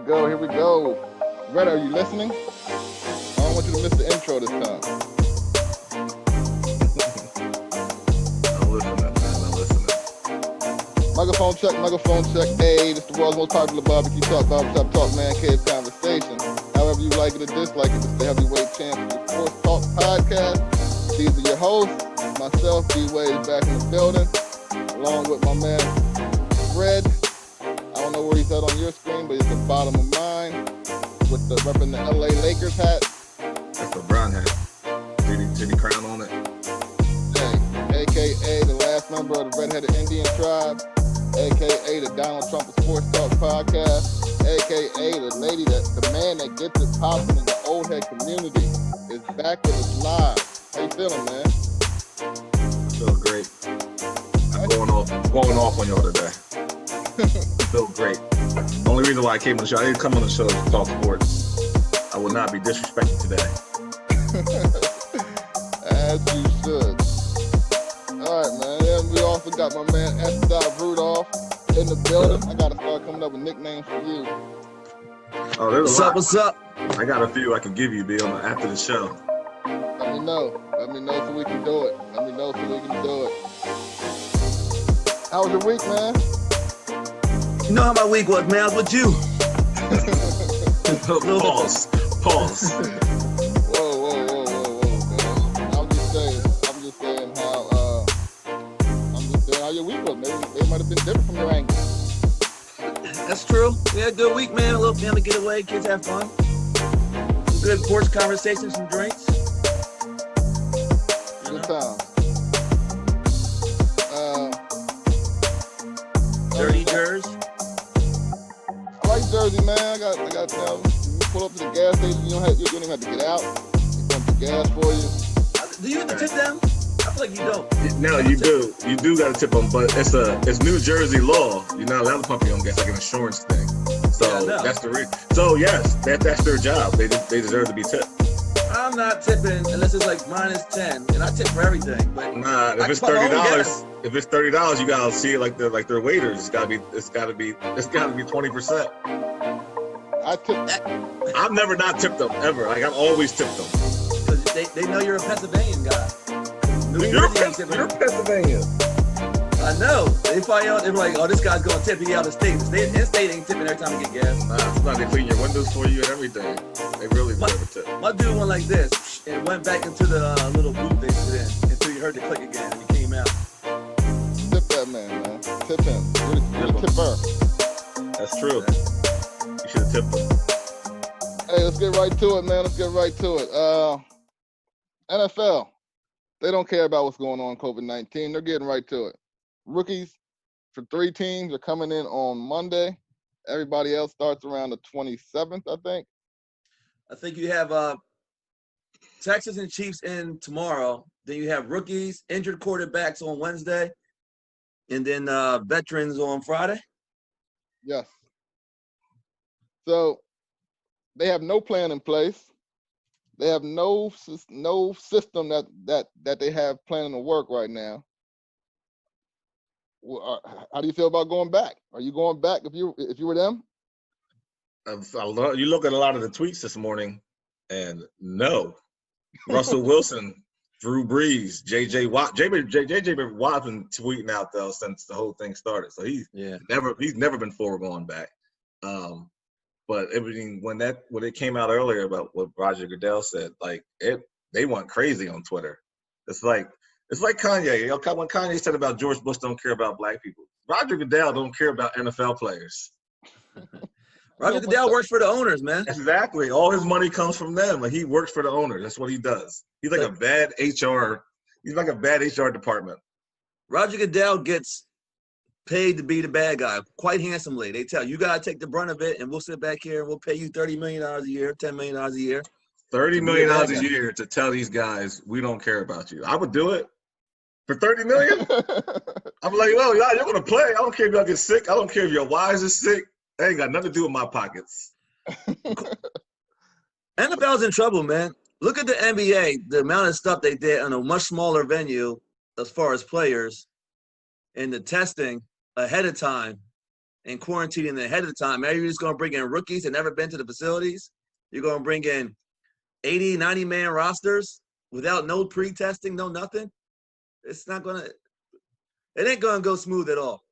go. Here we go. Red, are you listening? I don't want you to miss the intro this time. I'm listening, man. I'm listening. Microphone check, microphone check. Hey, this is the world's most popular barbecue talk, barbershop talk, man cave conversation. However you like it or dislike it, this is the heavyweight champ of the Sports Talk Podcast. These are your hosts. Myself, D-Wade, is back in the building, along with my man, Fred. I don't know where he's at on your screen, but he's at the bottom of mine with the repping the LA Lakers hat. That's the brown hat. Titty crown on it. Hey, a.k.a. the last member of the Red-Headed Indian Tribe, a.k.a. the Donald Trump of Sports Talk Podcast, a.k.a. the lady the man that gets it popping in the old head community is back with us live. How you feeling, man? Feel great. I'm going off on y'all today. Feel great. The only reason why I came on the show, I didn't come on the show to talk sports. I will not be disrespected today. As you should. All right, man. And we also got my man S. Rudolph in the building. I gotta start coming up with nicknames for you. Oh, there's a lot. What's up? I got a few I can give you, Bill, after the show. Let me know. Let me know so we can do it. How was your week, man? You know how my week was, man. I was with you. Pause. Whoa, man. I'm just saying how your week was. Maybe it might have been different from your angle. That's true. We had a good week, man. A little family getaway. Kids have fun. Some good porch conversations, some drinks. Good time. Dirty Jers. I like Jersey, man. I got. You pull up to the gas station. You don't even have to get out. They pump the gas for you. Do you have to tip them? I feel like you don't. No, you do. You do got to tip them, but it's New Jersey law. You're not allowed to pump your own gas, like an insurance thing. So that's the reason. So yes, that's their job. They deserve to be tipped. I'm not tipping unless it's like -10, and I tip for everything. But nah, if it's $30, you gotta see it like they're waiters. It's gotta be 20%. I tip. I've never not tipped them ever. Like I've always tipped them. Because they know you're a Pennsylvanian guy. You're Pennsylvania. I know. They probably they're like, oh, this guy's going to tip you out of state. In-state ain't tipping every time you get gas. Nah, it's not. They clean your windows for you and everything. They really deserve a tip. My dude went like this and went back into the little booth they sit in until you heard the click again and he came out. Tip that man. Tip him. You're the tipper. That's true. You should have tipped him. Hey, let's get right to it, man. NFL. They don't care about what's going on in COVID-19. They're getting right to it. Rookies for 3 teams are coming in on Monday. Everybody else starts around the 27th, I think. I think you have Texans and Chiefs in tomorrow. Then you have rookies, injured quarterbacks on Wednesday, and then veterans on Friday. Yes. So they have no plan in place. They have no system that they have planning to work right now. How do you feel about going back? Are you going back if you were them? You look at a lot of the tweets this morning, and no. Russell Wilson, Drew Brees, J.J. Watt. J.J. Watt's been tweeting out though since the whole thing started, so he's never been forward going back. But everything when it came out earlier about what Roger Goodell said, like they went crazy on Twitter. It's like Kanye. You know, when Kanye said about George Bush don't care about black people, Roger Goodell don't care about NFL players. Roger Goodell works for the owners, man. Exactly. All his money comes from them. Like he works for the owners. That's what he does. He's like a bad HR. He's like a bad HR department. Roger Goodell gets paid to be the bad guy quite handsomely. They tell you gotta take the brunt of it, and we'll sit back here and we'll pay you $30 million a year, $10 million a year. $30 million a year to tell these guys we don't care about you. I would do it for $30 million. I'm like, well, y'all, you're gonna play. I don't care if y'all get sick. I don't care if your wives are sick. That ain't got nothing to do with my pockets. NFL's in trouble, man. Look at the NBA, the amount of stuff they did on a much smaller venue as far as players and the testing ahead of time and quarantining ahead of the time. Maybe you're just going to bring in rookies that never been to the facilities. You're going to bring in 80, 90-man rosters without no pre-testing, no nothing. It's not going to – it ain't going to go smooth at all.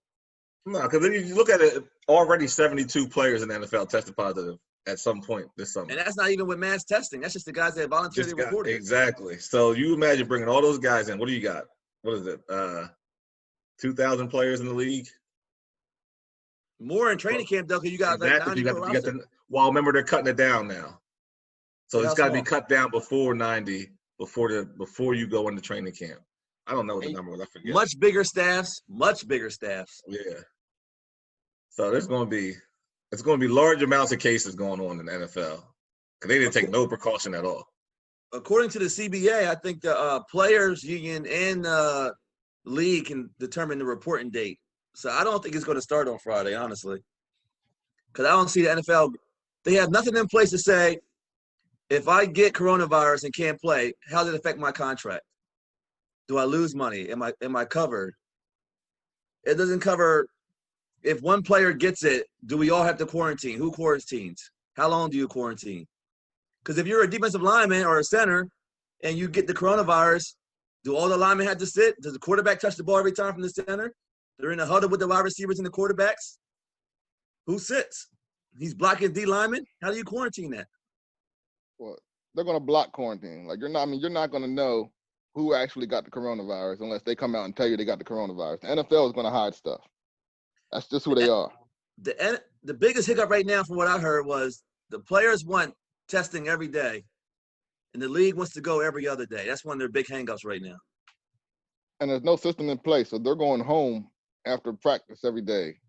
No, because then you look at it, already 72 players in the NFL tested positive at some point this summer. And that's not even with mass testing. That's just the guys that voluntarily reported. Exactly. So you imagine bringing all those guys in. What do you got? What is it? 2,000 players in the league? More in training camp, though, because you got exactly. like 90 well, remember, they're cutting it down now. So it's got to be cut down before 90, before you go into training camp. I don't know what the number was. I forget. Much bigger staffs. Yeah. So it's going to be large amounts of cases going on in the NFL because they didn't take no precaution at all. According to the CBA, I think the players union and league can determine the reporting date. So I don't think it's going to start on Friday, honestly, because I don't see the NFL. They have nothing in place to say, if I get coronavirus and can't play, how does it affect my contract? Do I lose money? Am I covered? It doesn't cover. If one player gets it, do we all have to quarantine? Who quarantines? How long do you quarantine? Because if you're a defensive lineman or a center and you get the coronavirus, do all the linemen have to sit? Does the quarterback touch the ball every time from the center? They're in the huddle with the wide receivers and the quarterbacks. Who sits? He's blocking D linemen. How do you quarantine that? Well, they're going to block quarantine. Like you're not going to know who actually got the coronavirus unless they come out and tell you they got the coronavirus. The NFL is going to hide stuff. That's just who they are. The biggest hiccup right now, from what I heard, was the players want testing every day, and the league wants to go every other day. That's one of their big hang-ups right now. And there's no system in place, so they're going home after practice every day.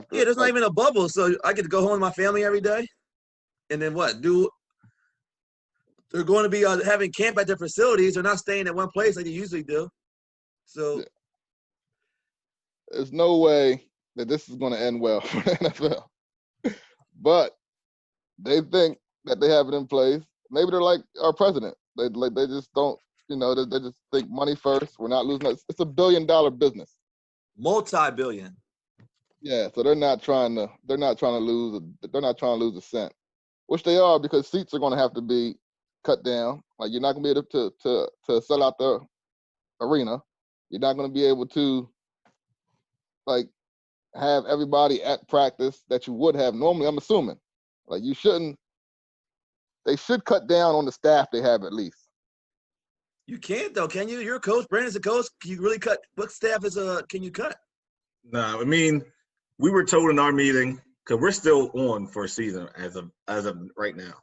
There's not even a bubble, so I get to go home with my family every day. And then what? They're going to be having camp at their facilities. They're not staying at one place like they usually do. So there's no way that this is going to end well for the NFL. But they think that they have it in place. Maybe they're like our president. They just don't, they just think money first. We're not losing. It's $1 billion business. Multi-billion. Yeah, so they're not trying to lose a cent, which they are, because seats are going to have to be cut down. Like, you're not going to be able to sell out the arena. You're not going to be able to have everybody at practice that you would have normally. I'm assuming, they should cut down on the staff they have at least. You can't though, can you? You're a coach. Brandon's a coach. Can you really cut? What staff can you cut? No, I mean, we were told in our meeting, because we're still on for a season as of right now,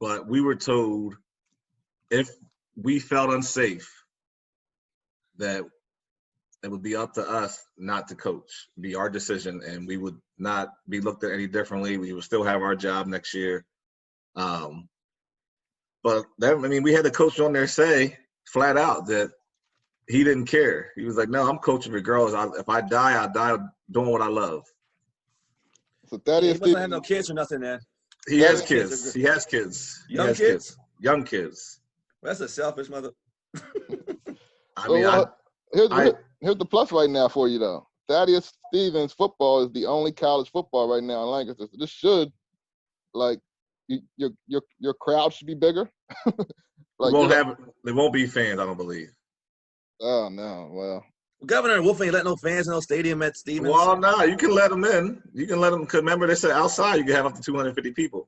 but we were told if we felt unsafe, that it would be up to us not to coach, be our decision, and we would not be looked at any differently. We would still have our job next year. But we had the coach on there say flat out that he didn't care. He was like, "No, I'm coaching regardless. If I die doing what I love." So Thaddeus, he doesn't have no kids or nothing, man. He has kids. He has kids. Young kids. Young kids. Well, that's a selfish mother. Here's the plus right now for you though. Thaddeus Stevens football is the only college football right now in Lancaster. So this should, your crowd should be bigger. They won't be fans, I don't believe. Oh no, well. Governor Wolf ain't let no fans in no stadium at Stevens. Well, no, you can let them in. You can let them. Cause remember, they said outside you can have up to 250 people.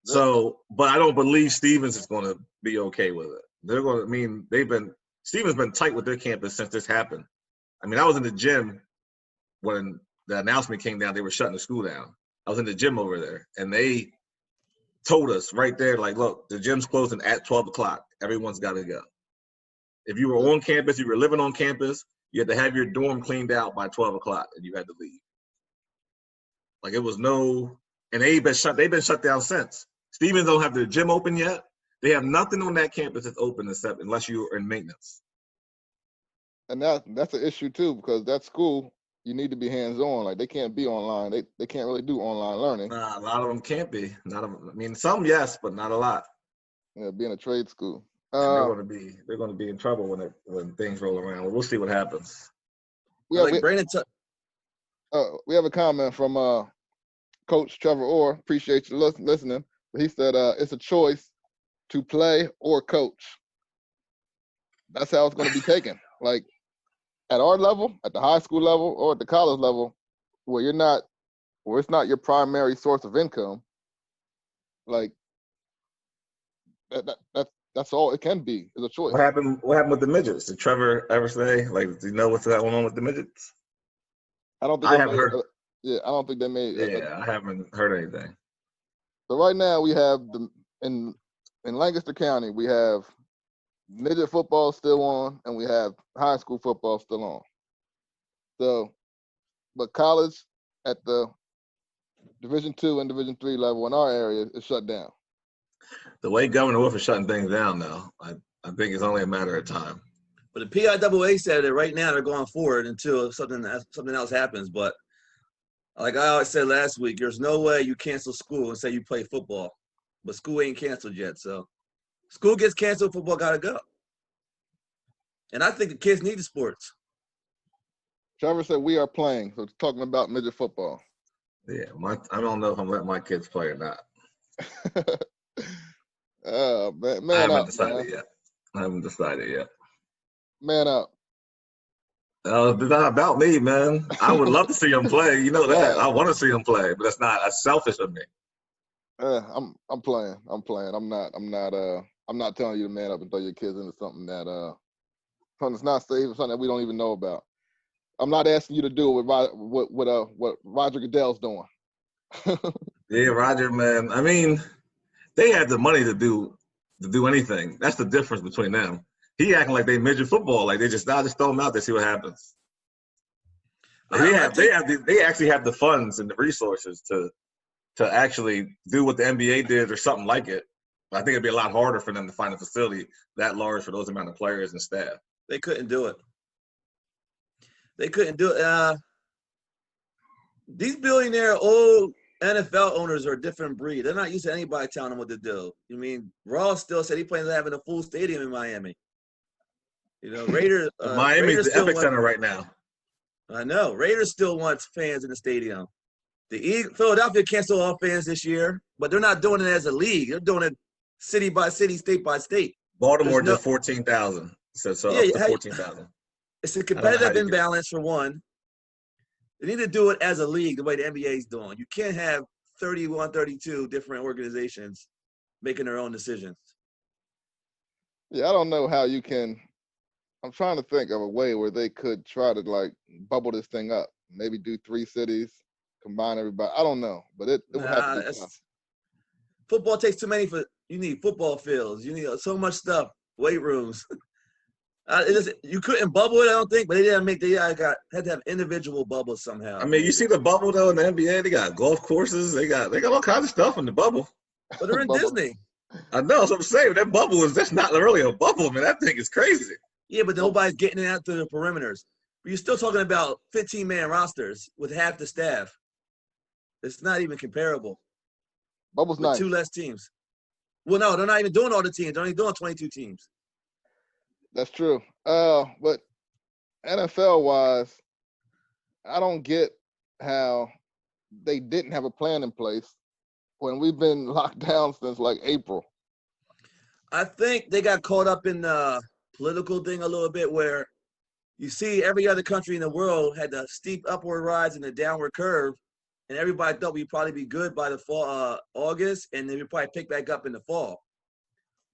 So, but I don't believe Stevens is going to be okay with it. They're going to. Stevens been tight with their campus since this happened. I was in the gym when the announcement came down. They were shutting the school down. I was in the gym over there, and they told us right there, look, the gym's closing at 12 o'clock. Everyone's got to go. If you were on campus, you were living on campus, you had to have your dorm cleaned out by 12 o'clock, and you had to leave. It was no, and they've been shut down since. Stevens don't have their gym open yet. They have nothing on that campus that's open unless you're in maintenance. And that's an issue too, because that school, you need to be hands-on. They can't be online. They can't really do online learning. Nah, a lot of them can't be. Some yes, but not a lot. Yeah, being a trade school. They're going to be in trouble when things roll around. We'll see what happens. Brandon. We have a comment from Coach Trevor Orr. Appreciate you listening. He said it's a choice to play or coach. That's how it's going to be taken. Like at our level, at the high school level, or at the college level, where it's not your primary source of income. Like that's all it can be is a choice. What happened with the midgets? Did Trevor ever say, like, do you know what's going on with the midgets? I don't think I haven't heard. I don't think they made. Yeah, I haven't heard anything. So right now we have in Lancaster County we have midget football still on, and we have high school football still on. So, but college at the Division II and Division III level in our area is shut down. The way Governor Wolf is shutting things down now, I think it's only a matter of time. But the PIAA said that right now they're going forward until something else happens. But like I always said last week, there's no way you cancel school and say you play football. But school ain't canceled yet. So school gets canceled, football got to go. And I think the kids need the sports. Trevor said we are playing. So it's talking about midget football. Yeah, I don't know if I'm letting my kids play or not. Man I haven't up, decided man. yet. I haven't decided yet. Man up. It's not about me, man. I would love to see him play. You know that. Yeah. I want to see him play, but that's selfish of me. I'm playing. I'm not telling you to man up and throw your kids into something that's not safe, something that we don't even know about. I'm not asking you to do it with what Roger Goodell's doing. Yeah, Roger, man. I mean, they have the money to do anything. That's the difference between them. He acting like they midget football, like I just throw them out there, see what happens. They actually have the funds and the resources to actually do what the NBA did or something like it. I think it'd be a lot harder for them to find a facility that large for those amount of players and staff. They couldn't do it. These billionaire old NFL owners are a different breed. They're not used to anybody telling them what to do. You mean Ross still said he plans on having a full stadium in Miami. You know, Raiders. Miami's Raiders the epicenter right now. I know. Raiders still wants fans in the stadium. Philadelphia canceled all fans this year, but they're not doing it as a league. They're doing it city by city, state by state. Baltimore did 14,000. So up to 14,000. It's a competitive imbalance for one. They need to do it as a league the way the NBA is doing. You can't have 31, 32 different organizations making their own decisions. Yeah, I don't know how you can. I'm trying to think of a way where they could try to like bubble this thing up. Maybe do 3 cities, combine everybody. I don't know, but it would have to be tough. Football takes too many you need football fields. You need so much stuff, weight rooms. You couldn't bubble it, I don't think, but they had to have individual bubbles somehow. I mean, you see the bubble though in the NBA. They got golf courses. They got all kinds of stuff in the bubble. But they're in Disney. I know. That's what I'm saying. That bubble that's not really a bubble, man. That thing is crazy. Yeah, but nobody's getting it out to the perimeters. But you're still talking about 15-man rosters with half the staff. It's not even comparable. Bubble's nice. 2 less teams. Well, no, they're not even doing all the teams. They're only doing 22 teams. That's true. But NFL-wise, I don't get how they didn't have a plan in place when we've been locked down since like April. I think they got caught up in the political thing a little bit where you see every other country in the world had the steep upward rise and the downward curve, and everybody thought we'd probably be good by the fall, August, and then we'd probably pick back up in the fall.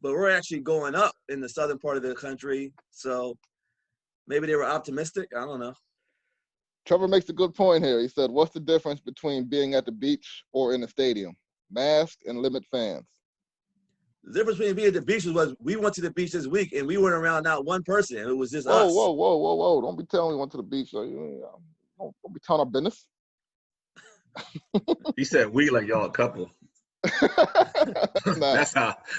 But we're actually going up in the southern part of the country, so maybe they were optimistic. I don't know. Trevor makes a good point here. He said, what's the difference between being at the beach or in a stadium? Mask and limit fans. The difference between being at the beach was we went to the beach this week, and we weren't around not one person. It was just us. Whoa. Don't be telling me we went to the beach. Don't be telling our business. He said we like y'all a couple. Nah.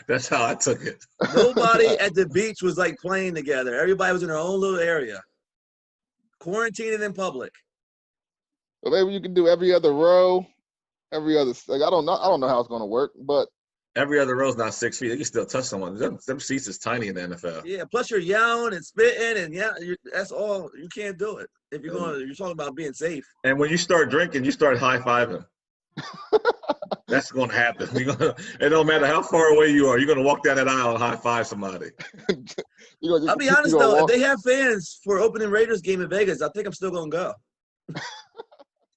That's how I took it. Nobody at the beach was like playing together. Everybody was in their own little area, quarantining in public. Well, maybe you can do every other row, every other. Like I don't know how it's going to work, but Every other row's not 6 feet. They can still touch someone. Them seats is tiny in the NFL. Yeah, plus you're yelling and spitting, and that's all. You can't do it if you're talking about being safe. And when you start drinking, you start high-fiving. That's going to happen. It don't matter how far away you are. You're going to walk down that aisle and high-five somebody. I'll be honest, though. If they have fans for opening Raiders game in Vegas, I think I'm still going to go.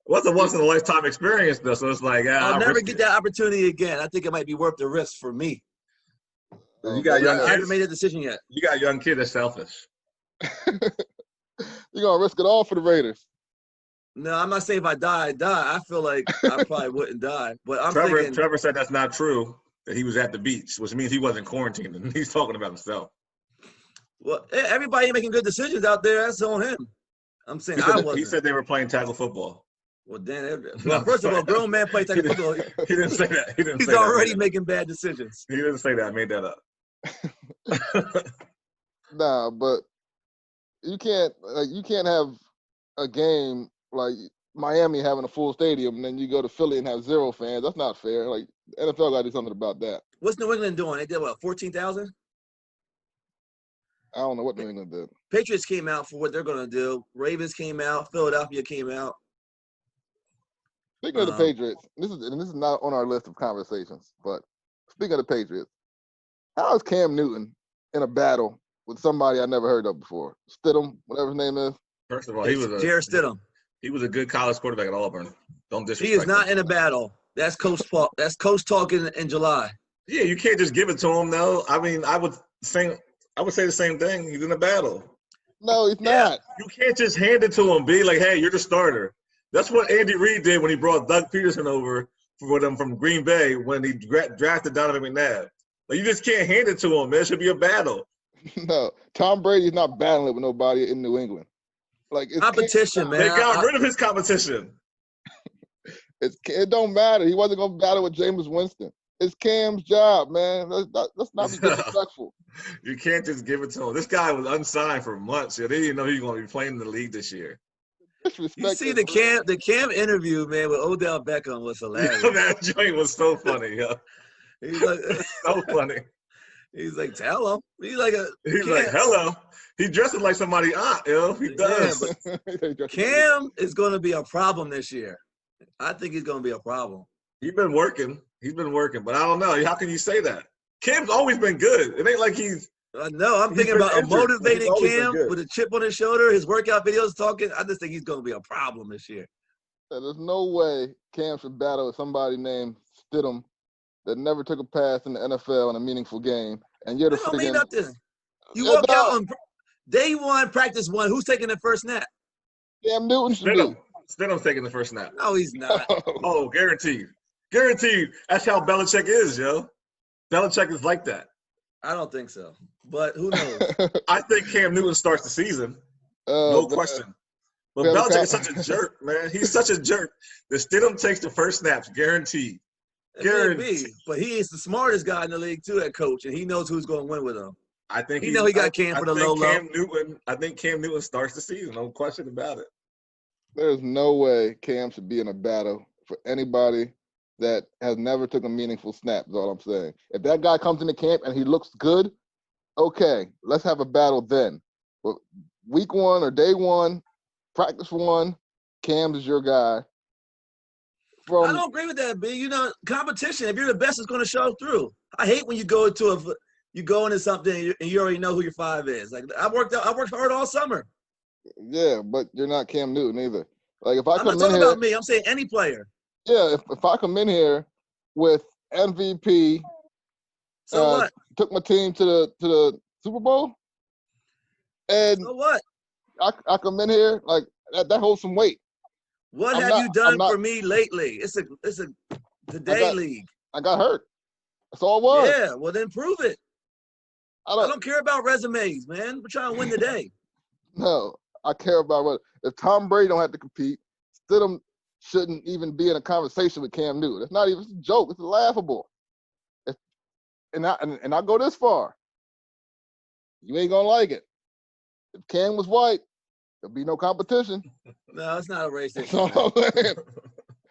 What's a once-in-a-lifetime experience, though? So it's like, I'll never get that opportunity again. I think it might be worth the risk for me. You got young kids? I haven't made a decision yet. You got a young kid that's selfish. You're going to risk it all for the Raiders. No, I'm not saying if I die, I die. I feel like I probably wouldn't die. But I'm thinking. Trevor said that's not true, that he was at the beach, which means he wasn't quarantined. And he's talking about himself. Well, everybody making good decisions out there. That's on him. I'm saying I wasn't. He said they were playing tackle football. Well, first of all, grown man play tackle football. He didn't say that. He's already making bad decisions. He didn't say that. I made that up. Nah, but you can't have a game like Miami having a full stadium and then you go to Philly and have 0 fans. That's not fair. Like the NFL got to do something about that. What's New England doing? They did what, 14,000? I don't know what New England did. Patriots came out for what they're going to do. Ravens came out. Philadelphia came out. Speaking of the Patriots, this is not on our list of conversations, but speaking of the Patriots, how is Cam Newton in a battle with somebody I never heard of before? Stidham, whatever his name is. First of all, Jarrett Stidham. He was a good college quarterback at Auburn. Don't disrespect He is not him. in a battle. That's coach talk. That's coach talk in July. Yeah, you can't just give it to him, though. I mean, I would say the same thing. He's in a battle. No, he's not. You can't just hand it to him. Be like, hey, you're the starter. That's what Andy Reid did when he brought Doug Peterson over for them from Green Bay when he drafted Donovan McNabb. Like, you just can't hand it to him. There should be a battle. No, Tom Brady's not battling with nobody in New England. Like it's competition, man. They got rid of his competition. It don't matter. He wasn't going to battle with Jameis Winston. It's Cam's job, man. Let's not be disrespectful. You can't just give it to him. This guy was unsigned for months. They didn't know he was going to be playing in the league this year. You see the Cam interview, man, with Odell Beckham was hilarious. That joint was so funny, yo. He's like, so funny. He's like, tell him. He's like, hello. He dresses like somebody aunt, yo. He does. Yeah, Cam is going to be a problem this year. I think he's going to be a problem. He's been working, but I don't know. How can you say that? Cam's always been good. It ain't like he's. No, I'm thinking about a motivated Cam with a chip on his shoulder, his workout videos talking. I just think he's going to be a problem this year. There's no way Cam should battle with somebody named Stidham that never took a pass in the NFL in a meaningful game. And you're the freaking. Mean nothing. You walk out on day 1, practice 1. Who's taking the first snap? Cam Newton should be. Stidham's taking the first snap. No, he's not. Oh, guaranteed. Guaranteed. That's how Belichick is, yo. Belichick is like that. I don't think so. But who knows? I think Cam Newton starts the season. No question. But Belichick is such a jerk, man. He's such a jerk. The Stidham takes the first snaps, guaranteed. Guaranteed. But he is the smartest guy in the league, too, at coach, and he knows who's going to win with him. I think he got Cam for the low. I think Cam Newton starts the season. No question about it. There's no way Cam should be in a battle for anybody that has never took a meaningful snap, is all I'm saying. If that guy comes into camp and he looks good, okay, let's have a battle then. But week 1 or day 1, practice 1, Cam is your guy. I don't agree with that, B. You know, competition, if you're the best, it's going to show through. I hate when you go into something and you already know who your 5 is. Like, I worked hard all summer. Yeah, but you're not Cam Newton either. Like, if I'm not talking about me. I'm saying any player. Yeah, if I come in here with MVP, so what? Took my team to the Super Bowl, and so what? I come in here like that holds some weight. What have you done for me lately? It's a today league. I got hurt. That's all it was. Yeah, well then prove it. I don't care about resumes, man. We're trying to win today. No, I care about what if Tom Brady don't have to compete, Stidham shouldn't even be in a conversation with Cam Newton. It's not even a joke. It's laughable. And I go this far. You ain't gonna like it. If Cam was white, there'd be no competition. No, it's not a racist.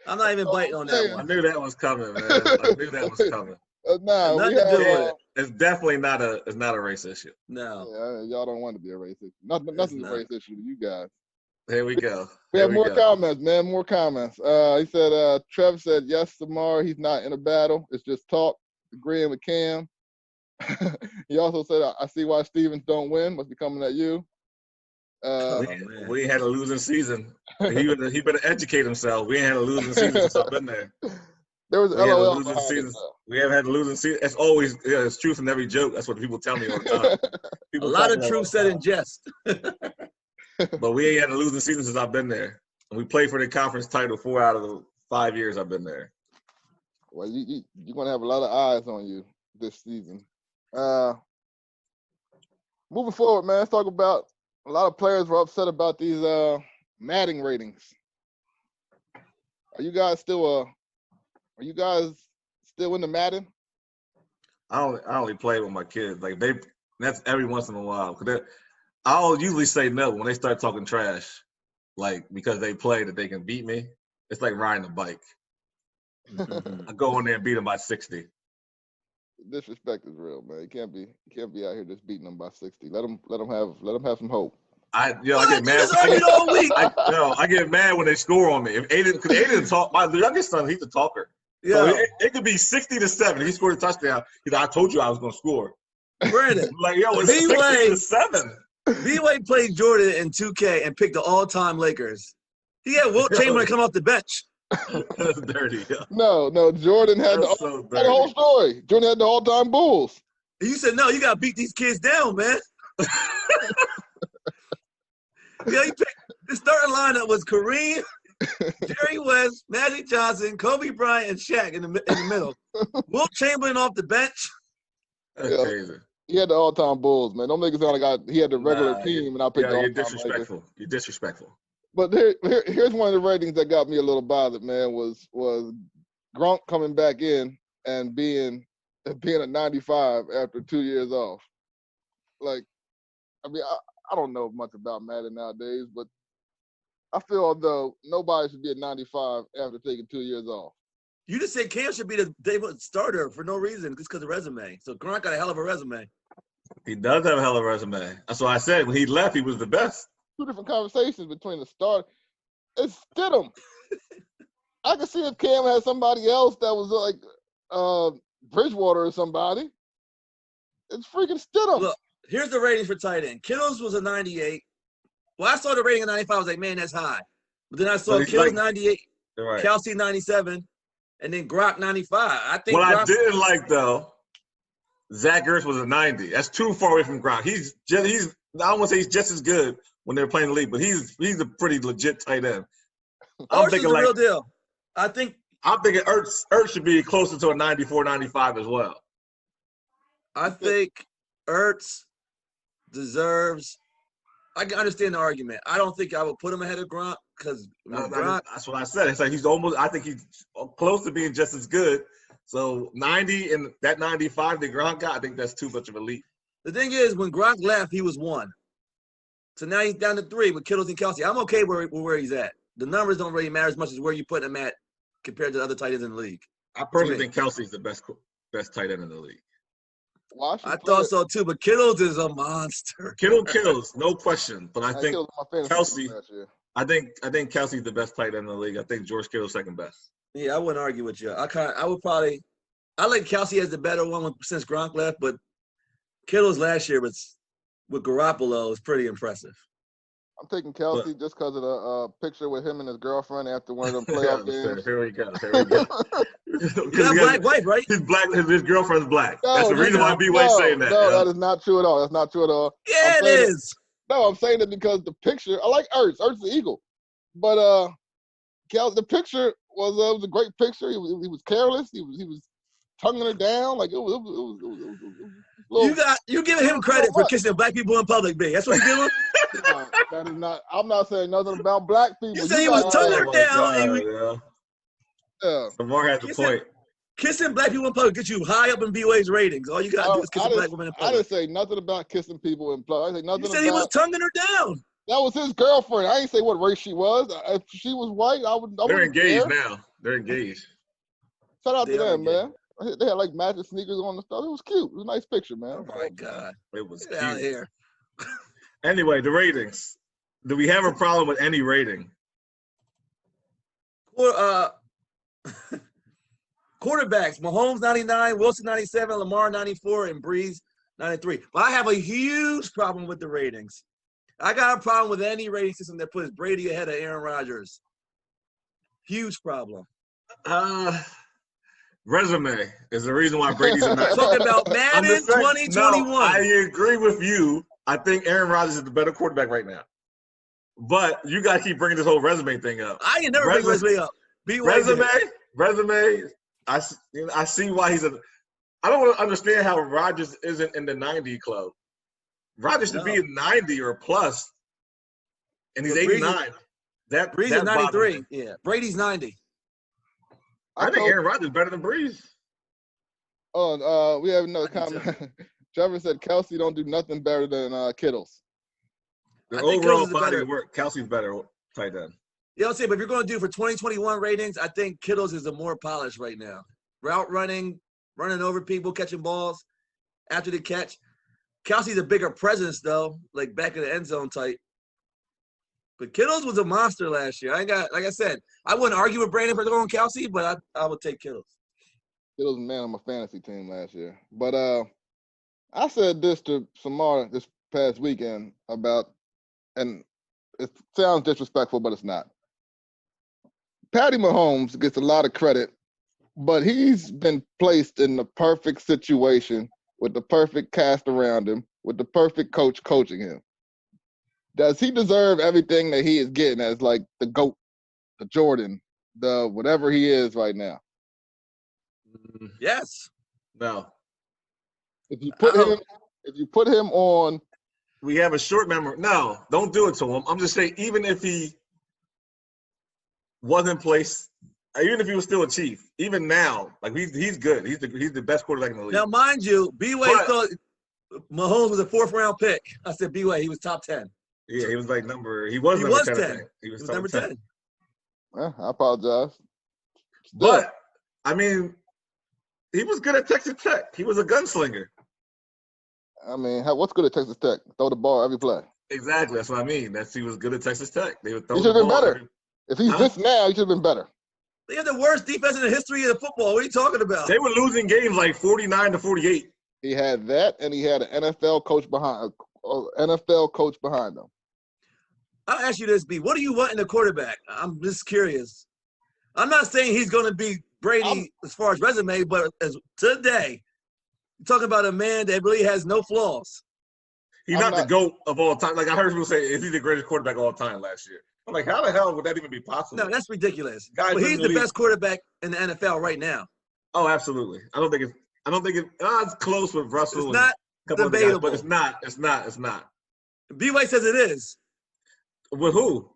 I'm not even biting on that one. I knew that was coming, man. I knew that was coming. Nah, Nothing we to have, do with it. It's definitely not a race issue. No. yeah, y'all don't want to be a race issue. Nothing's a not. race issue to you guys. Here we go. We Here have more go. comments, man. More comments. He said, Trev said, yes, Samar, he's not in a battle. It's just talk. Agreeing with Cam. He also said, I see why Stevens don't win. Must be coming at you. We ain't had a losing season. He better educate himself. We ain't had a losing season since I've been there. There was We had a LOL losing behind season. it, though. We haven't had a losing season. It's always it's truth in every joke. That's what people tell me all the time. A lot of truth said in jest. Uh, But we ain't had a losing season since I've been there. And we played for the conference title 4 out of the 5 years I've been there. Well, you're going to have a lot of eyes on you this season. Moving forward, man, let's talk about a lot of players were upset about these Madden ratings. Are you guys still in the Madden? I only play with my kids. Like that's every once in a while. I'll usually say no when they start talking trash, like because they play that they can beat me. It's like riding a bike. I go in there and beat them by 60. Disrespect is real, man. You can't be out here just beating them by 60. Let them have some hope. I get mad. All week. I get mad when they score on me. If Aiden talk, my youngest son, he's a talker. Yeah. So it could be 60-7. He scored a touchdown. He's like, I told you I was going to score. Brandon. Like, yo, it's 60-7. B-Way played Jordan in 2K and picked the all-time Lakers. He had Wilt Chamberlain come off the bench. That's dirty. Yeah. No, Jordan had the whole story. Jordan had the all-time Bulls. And you said, no, you got to beat these kids down, man. Yeah, he picked the starting lineup was Kareem, Jerry West, Magic Johnson, Kobe Bryant, and Shaq in the middle. Wilt Chamberlain off the bench. That's crazy. He had the all-time Bulls, man. Don't make it sound like he had the regular team and I picked the all-time you're disrespectful. Lakers. You're disrespectful. But here's one of the ratings that got me a little bothered, man, was Gronk coming back in and being a 95 after 2 years off. Like, I mean, I don't know much about Madden nowadays, but I feel as though nobody should be a 95 after taking 2 years off. You just said Cam should be the David starter for no reason, just because of resume. So Gronk got a hell of a resume. He does have a hell of a resume. That's why I said when he left, he was the best. Two different conversations between the start. It's Stidham. I could see if Cam had somebody else that was like Bridgewater or somebody. It's freaking Stidham. Look, here's the ratings for tight end. Kittles was a 98. Well, I saw the rating of 95. I was like, man, that's high. But then I saw Kittles 98, right. Kelsey 97, and then Gronk 95. I think what I didn't like though, Zach Ertz was a 90. That's too far away from Gronk. He's I don't want to say he's just as good when they're playing the league, but he's a pretty legit tight end. Ertz is the real deal. I'm thinking Ertz should be closer to a 94, 95 as well. I think Ertz deserves. I can understand the argument. I don't think I would put him ahead of Gronk because Gronk. That's what I said. It's like he's almost. I think he's close to being just as good. So 90 and that 95 that Gronk got, I think that's too much of a leap. The thing is, when Gronk left, he was 1. So now he's down to 3 with Kittles and Kelsey. I'm okay where he's at. The numbers don't really matter as much as where you put him at compared to the other tight ends in the league. I personally think Kelsey's the best tight end in the league. I thought so too, but Kittles is a monster. Kittle kills, no question. But I think Kelsey. I think Kelsey's the best tight end in the league. I think George Kittle's second best. Yeah, I wouldn't argue with you. I like Kelsey as the better one since Gronk left, but Kittle's last year with Garoppolo is pretty impressive. I'm taking Kelsey just because of the picture with him and his girlfriend after one of them playoff games. Here we go. You got black wife, right? He's black. His girlfriend's black. That's the reason why B-Way's saying that. No, that is not true at all. That's not true at all. Yeah, it is. No, I'm saying it because the picture. I like Ertz. Ertz the Eagle, but the picture was a great picture. He was careless. He was tonguing her down like it was you giving him credit for kissing black people in public, B. That's what you're doing? That is not. I'm not saying nothing about black people. You say he was tonguing her down. Yeah. Samar has a point. Kissing black people in public gets you high up in B-Way's ratings. All you got to do is kiss black women in public. I didn't say nothing about kissing people in public. I didn't say nothing. You said he was tonguing her down. That was his girlfriend. I didn't say what race she was. If she was white, I would. They're engaged now. They're engaged. Shout out to them, man. They had like matching sneakers on and stuff. It was cute. It was a nice picture, man. Oh my God. It was Get out of cute. here. Anyway, the ratings. Do we have a problem with any rating? Quarterbacks, Mahomes 99, Wilson 97, Lamar 94, and Breeze 93. But I have a huge problem with the ratings. I got a problem with any rating system that puts Brady ahead of Aaron Rodgers. Huge problem. Resume is the reason why Brady's in that. Talking about Madden 2021. No, I agree with you. I think Aaron Rodgers is the better quarterback right now. But you got to keep bringing this whole resume thing up. I ain't never bring resume up. Resume. I see why he's a. I don't understand how Rodgers isn't in the 90 club. Rodgers should be in 90 or plus, and he's 89. Breeze is 93. Yeah, Brady's 90. I think Aaron Rodgers is better than Breeze. Oh, we have another comment. Trevor said Kelsey don't do nothing better than Kittles. The overall body of work, Kelsey's better tight end. Yeah, I'll say, but if you're going to do for 2021 ratings, I think Kittles is the more polished right now. Route running, running over people, catching balls after the catch. Kelsey's a bigger presence, though, like back in the end zone type. But Kittles was a monster last year. Like I said, I wouldn't argue with Brandon for going Kelsey, but I would take Kittles. Kittles was man on my fantasy team last year. But I said this to Samar this past weekend about, and it sounds disrespectful, but it's not. Patty Mahomes gets a lot of credit, but he's been placed in the perfect situation with the perfect cast around him, with the perfect coach coaching him. Does he deserve everything that he is getting as like the GOAT, the Jordan, the whatever he is right now? Yes. No. If you put him on, we have a short memory. No, don't do it to him. I'm just saying, even if he wasn't placed, even if he was still a Chief, even now, like he's good. He's the best quarterback in the league. Now, mind you, B-Way thought Mahomes was a 4th-round pick. I said B-Way, he was top 10. Yeah, he was like He was number 10. He was number 10. Well, I apologize. But I mean, he was good at Texas Tech. He was a gunslinger. I mean, what's good at Texas Tech? Throw the ball every play. Exactly. That's what I mean. He was good at Texas Tech. They would throw he should have been better. If he's this now, he should have been better. They had the worst defense in the history of the football. What are you talking about? They were losing games like 49-48. He had that, and he had an NFL coach behind him. I'll ask you this, B. What do you want in a quarterback? I'm just curious. I'm not saying he's going to be Brady as far as resume, but as today, you're talking about a man that really has no flaws. He's not the GOAT of all time. Like I heard people say, is he the greatest quarterback of all time last year? I'm like, how the hell would that even be possible? No, that's ridiculous. But he's the best quarterback in the NFL right now. Oh, absolutely. I don't think it's close with Russell. It's not debatable. Guys, but it's not. B-Way says it is. With who?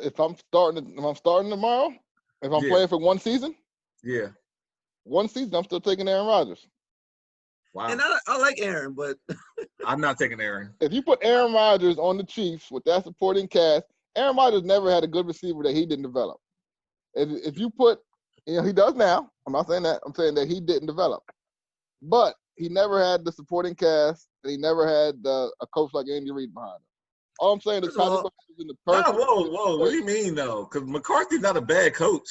If I'm starting tomorrow, if I'm playing for one season, I'm still taking Aaron Rodgers. Wow. And I like Aaron, but I'm not taking Aaron. If you put Aaron Rodgers on the Chiefs with that supporting cast, Aaron Rodgers never had a good receiver that he didn't develop. If you put, he does now. I'm not saying that. I'm saying that he didn't develop. But he never had the supporting cast, and he never had a coach like Andy Reid behind him. All I'm saying is Patty Mahomes in the perfect. Whoa. What do you mean, though? Because McCarthy's not a bad coach.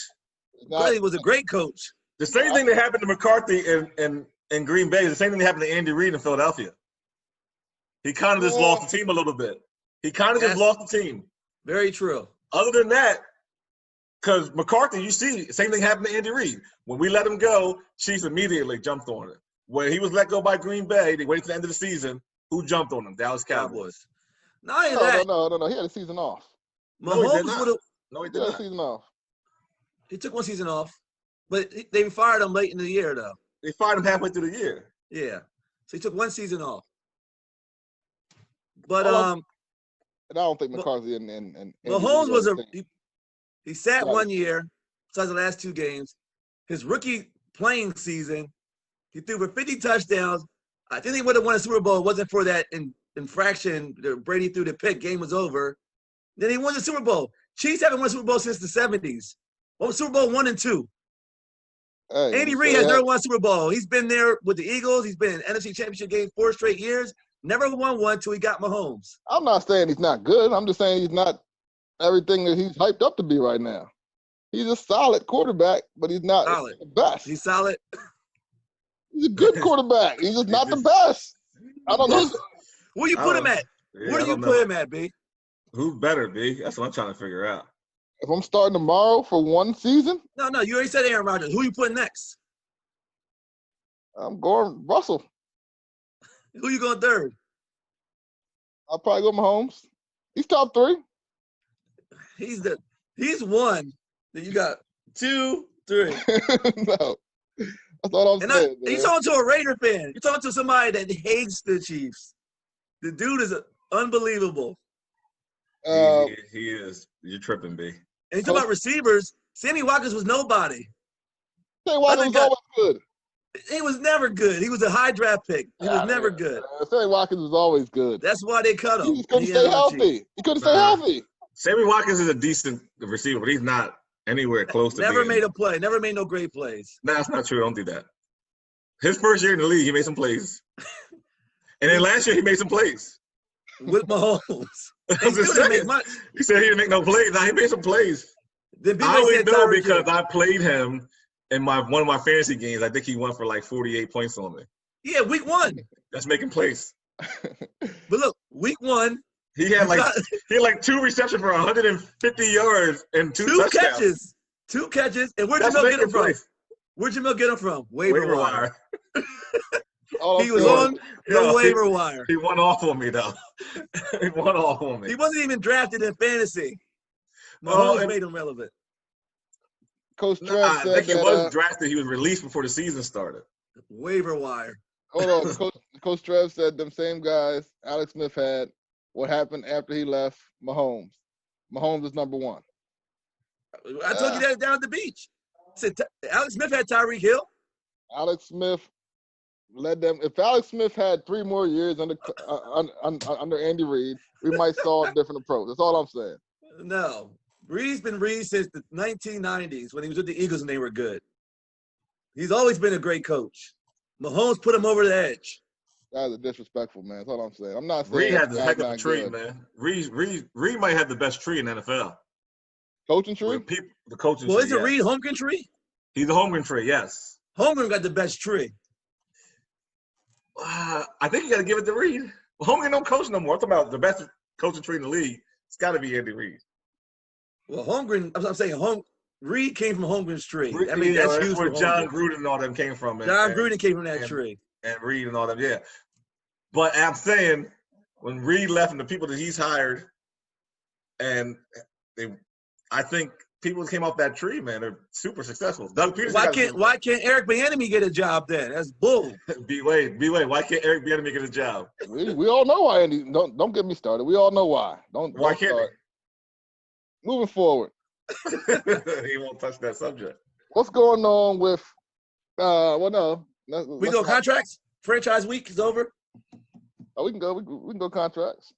He was a great coach. The same thing that happened to McCarthy in Green Bay is the same thing that happened to Andy Reid in Philadelphia. He kind of just lost the team a little bit. Just lost the team. Very true. Other than that, because McCarthy, you see, same thing happened to Andy Reid. When we let him go, Chiefs immediately jumped on it. When he was let go by Green Bay, they waited to the end of the season. Who jumped on him? Dallas Cowboys. No. He had a season off. Mahomes No, he did not. A season off. He took one season off, but they fired him late in the year, though. They fired him halfway through the year. Yeah. So he took one season off. But and I don't think McCarthy and Mahomes was he sat 1 year, besides the last 2 games. His rookie playing season, he threw for 50 touchdowns. I think he would have won a Super Bowl. It wasn't for that infraction. Brady threw the pick. Game was over. Then he won the Super Bowl. Chiefs haven't won a Super Bowl since the 70s. What was Super Bowl 1 and 2? Hey, Andy Reid has never won a Super Bowl. He's been there with the Eagles. He's been in NFC Championship game 4 straight years. Never won one until he got Mahomes. I'm not saying he's not good. I'm just saying he's not everything that he's hyped up to be right now. He's a solid quarterback, but he's not the best. He's solid. He's a good quarterback. He's just not the best. I don't know. Where you put him at? Yeah, Where do you put him at, B? Who's better, B? That's what I'm trying to figure out. If I'm starting tomorrow for one season? No, you already said Aaron Rodgers. Who you putting next? I'm going Russell. Who you going third? I'll probably go Mahomes. He's top 3. He's one. Then you got 2, 3. No. That's all I'm saying. You're talking to a Raider fan. You're talking to somebody that hates the Chiefs. The dude is unbelievable. He is. You're tripping, B. And you talk about receivers. Sammy Watkins was nobody. Sammy Watkins was always good. He was never good. He was a high draft pick. He was never good. Sammy Watkins was always good. That's why they cut him. He couldn't stay healthy. He couldn't stay healthy. Sammy Watkins is a decent receiver, but he's not anywhere close to Never made a play. Never made no great plays. No, that's not true. Don't do that. His first year in the league, he made some plays. And then last year, he made some plays. With Mahomes. He still didn't make much. He said he didn't make no plays. Now he made some plays. I only know because I played him in one of my fantasy games. I think he won for like 48 points on me. Yeah, week 1. That's making plays. But look, week 1. He had like 2 receptions for 150 yards and 2 touchdowns. 2 catches. And where'd Jamil get him from? Where'd Jamil get him from? Waiver wire. He was on the waiver wire. He won off on me, though. He won off on me. He wasn't even drafted in fantasy. Mahomes made him relevant. Coach Trev said I think he wasn't drafted. He was released before the season started. Waiver wire. Hold on. Coach Trev said them same guys Alex Smith had what happened after he left Mahomes. Mahomes is number 1. I told you that down at the beach. I said Alex Smith had Tyreek Hill. Alex Smith led them. If Alex Smith had 3 more years under Andy Reid, we might saw a different approach. That's all I'm saying. No. Reid's been Reid since the 1990s when he was with the Eagles and they were good. He's always been a great coach. Mahomes put him over the edge. That is disrespectful, man. That's all I'm saying. I'm not saying Reid has a heck of a tree, man. Reid might have the best tree in the NFL. Coaching tree? The coaching tree. Well, is it Reid Holmgren tree? He's a Holmgren tree, yes. Holmgren got the best tree. I think you got to give it to Reid. Holmgren don't coach no more. I'm talking about the best coaching tree in the league. It's got to be Andy Reid. Well, Holmgren, I'm saying Reid came from Holmgren's tree. I mean, that's huge where John Gruden and all them came from. John Gruden came from that tree. And Reid and all them, yeah. But I'm saying when Reid left and the people that he's hired, and I think people who came off that tree, man, they're super successful. Doug Peterson. Why can't Eric Bieniemy get a job then? That's bull. B-Way. Why can't Eric Bieniemy get a job? We all know why. Andy, don't get me started. We all know why. Why can't he? Moving forward. He won't touch that subject. What's going on with? We go contracts. Franchise week is over. Oh, we can go. We can go contracts.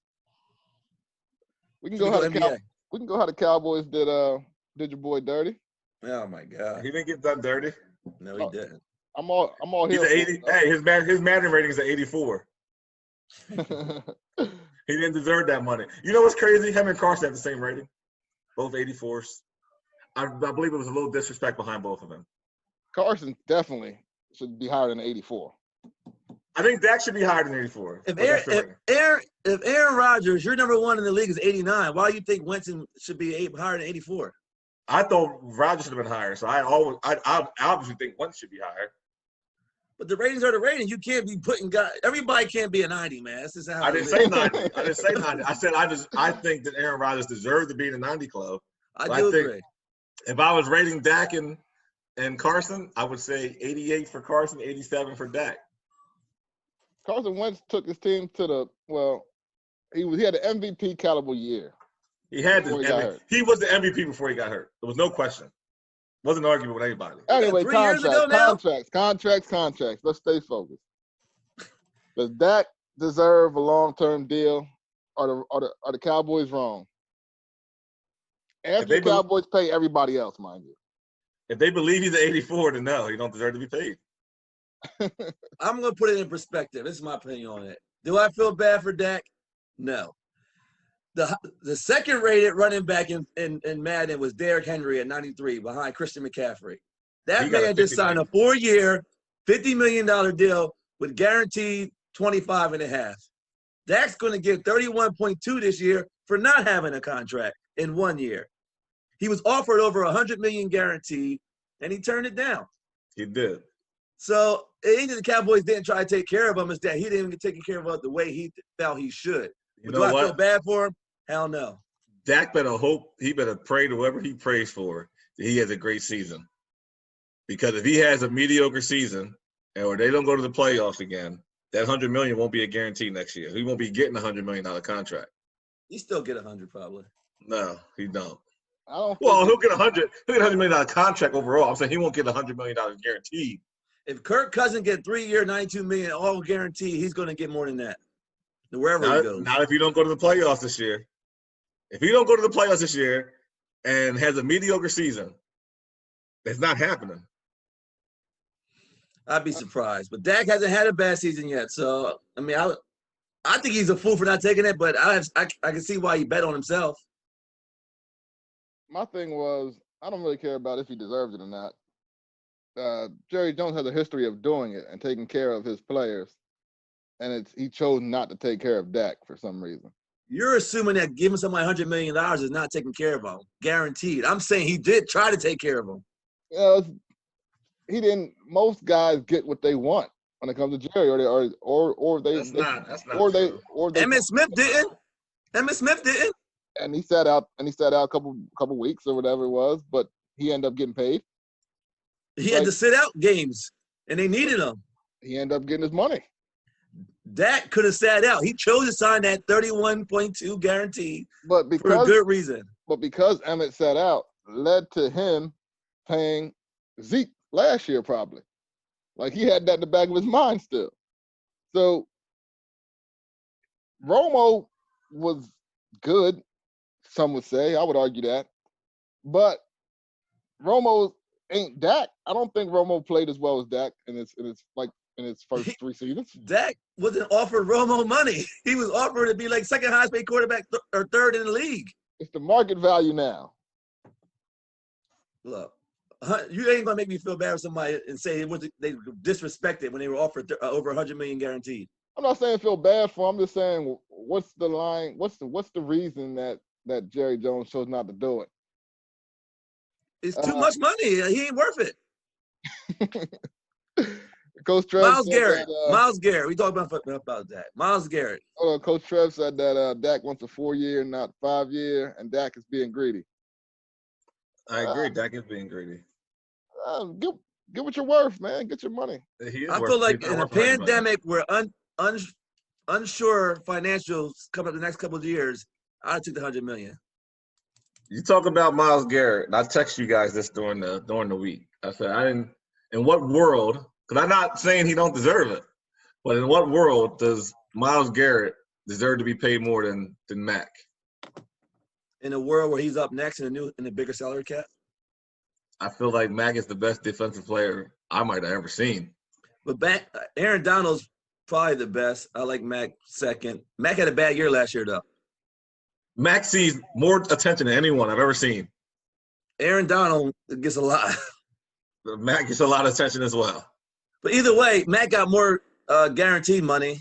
We can go how the Cowboys did your boy dirty. Oh my God. He didn't get done dirty. No, he didn't. I'm all here. He's 80. Hey, his Madden rating is at 84. He didn't deserve that money. You know what's crazy? Him and Carson have the same rating. Both 84s. I believe it was a little disrespect behind both of them. Carson definitely should be higher than 84. I think Dak should be higher than 84. If Aaron Rodgers, your number 1 in the league, is 89, why do you think Winston should be higher than 84? I thought Rodgers should have been higher, so I obviously think Winston should be higher. But the ratings are the ratings. You can't be putting guys. Everybody can't be a 90, man. That's just how I didn't say 90. I didn't say 90. I said I think that Aaron Rodgers deserved to be in the 90 club. I agree. If I was rating Dak and Carson, I would say 88 for Carson, 87 for Dak. Carson Wentz took his team to he had an MVP caliber year. He was the MVP before he got hurt. There was no question. Wasn't an argument with anybody. Anyway, contracts. Let's stay focused. Does Dak deserve a long-term deal? Are the Cowboys wrong? After the Cowboys pay everybody else, mind you. If they believe he's an 84, then no, he don't deserve to be paid. I'm going to put it in perspective. This is my opinion on it. Do I feel bad for Dak? No. The second rated running back in Madden was Derrick Henry at 93 behind Christian McCaffrey. That man just signed a 4-year, $50 million deal with guaranteed 25.5. Dak's going to get 31.2 this year for not having a contract in 1 year. He was offered over $100 million guaranteed, and he turned it down. He did. So it ain't that the Cowboys didn't try to take care of him. It's that he didn't get taken care of the way he felt he should. Do I feel bad for him? Hell no. Dak better hope, he better pray to whoever he prays for that he has a great season. Because if he has a mediocre season or they don't go to the playoffs again, that $100 million won't be a guarantee next year. He won't be getting a $100 million contract. He still get 100 probably. No, he don't. Well, he'll get $100 million contract overall. I'm saying he won't get $100 million guaranteed. If Kirk Cousins get 3-year, $92 million all guaranteed, he's going to get more than that. Wherever he goes. Not if you don't go to the playoffs this year. If he don't go to the playoffs this year and has a mediocre season, that's not happening. I'd be surprised. But Dak hasn't had a bad season yet. So, I mean, I think he's a fool for not taking it, but I can see why he bet on himself. My thing was, I don't really care about if he deserves it or not. Jerry Jones has a history of doing it and taking care of his players. And he chose not to take care of Dak for some reason. You're assuming that giving somebody $100 million is not taking care of him, guaranteed. I'm saying he did try to take care of him. Yeah, he didn't. Most guys get what they want when it comes to Jerry, or they. That's not or they. Emmitt Smith didn't. And he sat out. A couple weeks or whatever it was, but he ended up getting paid. He had to sit out games, and they needed him. He ended up getting his money. Dak could have sat out. He chose to sign that 31.2 guarantee for a good reason. But because Emmitt sat out, led to him paying Zeke last year probably. Like he had that in the back of his mind still. So Romo was good, some would say. I would argue that. But Romo ain't Dak. I don't think Romo played as well as Dak in his first 3 seasons. Dak wasn't offered Romo money. He was offered to be like second highest paid quarterback or third in the league. It's the market value now. Look, you ain't gonna make me feel bad for somebody and say they disrespected when they were offered over $100 million guaranteed. I'm not saying feel bad for him. I'm just saying what's the line? What's the reason that Jerry Jones chose not to do it? It's too much money. He ain't worth it. Coach Trev Myles Garrett. We talked about that. Myles Garrett. Coach Trev said that Dak wants a 4-year, not 5-year, and Dak is being greedy. I agree. Dak is being greedy. Get what you're worth, man. Get your money. I feel like in a pandemic where unsure financials come up the next couple of years, I'd take the $100 million. You talk about Myles Garrett, and I text you guys this during the week. I said, in what world? Because I'm not saying he don't deserve it, but in what world does Myles Garrett deserve to be paid more than Mac? In a world where he's up next in a bigger salary cap? I feel like Mac is the best defensive player I might have ever seen. But Aaron Donald's probably the best. I like Mac second. Mac had a bad year last year, though. Mac sees more attention than anyone I've ever seen. Aaron Donald gets a lot. Mac gets a lot of attention as well. But either way, Mac got more guaranteed money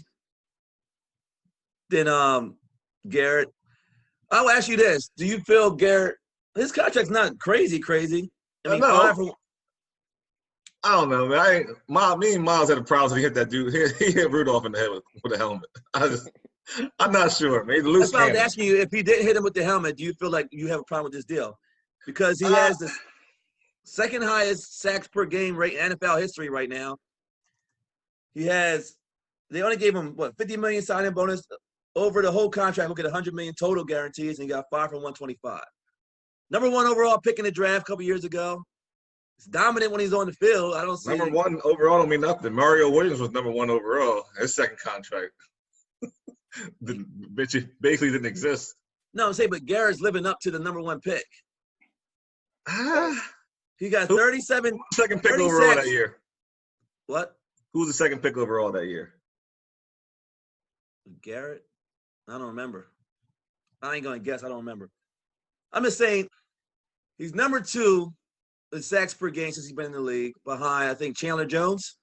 than Garrett. I'll ask you this. Do you feel Garrett – his contract's not crazy. I mean, I don't know, man. Me and Myles had a problem when he hit that dude. He hit Rudolph in the head with a helmet. I'm not sure, man. That's why I was asking you, if he didn't hit him with the helmet, do you feel like you have a problem with this deal? Because he has the second highest sacks per game rate in NFL history right now. They only gave him, $50 million signing bonus over the whole contract. He'll get $100 million total guarantees, and he got 5 from 125. Number 1 overall pick in the draft a couple years ago. He's dominant when he's on the field. I don't see number 1 overall don't mean nothing. Mario Williams was number 1 overall. His second contract basically didn't exist. No, I'm saying, but Garrett's living up to the number 1 pick. He got 37. Second pick 30 overall sacks. that year. What? Who was the second pick overall that year? Garrett? I don't remember. I ain't going to guess. I don't remember. I'm just saying he's number 2 in sacks per game since he's been in the league, behind, I think, Chandler Jones.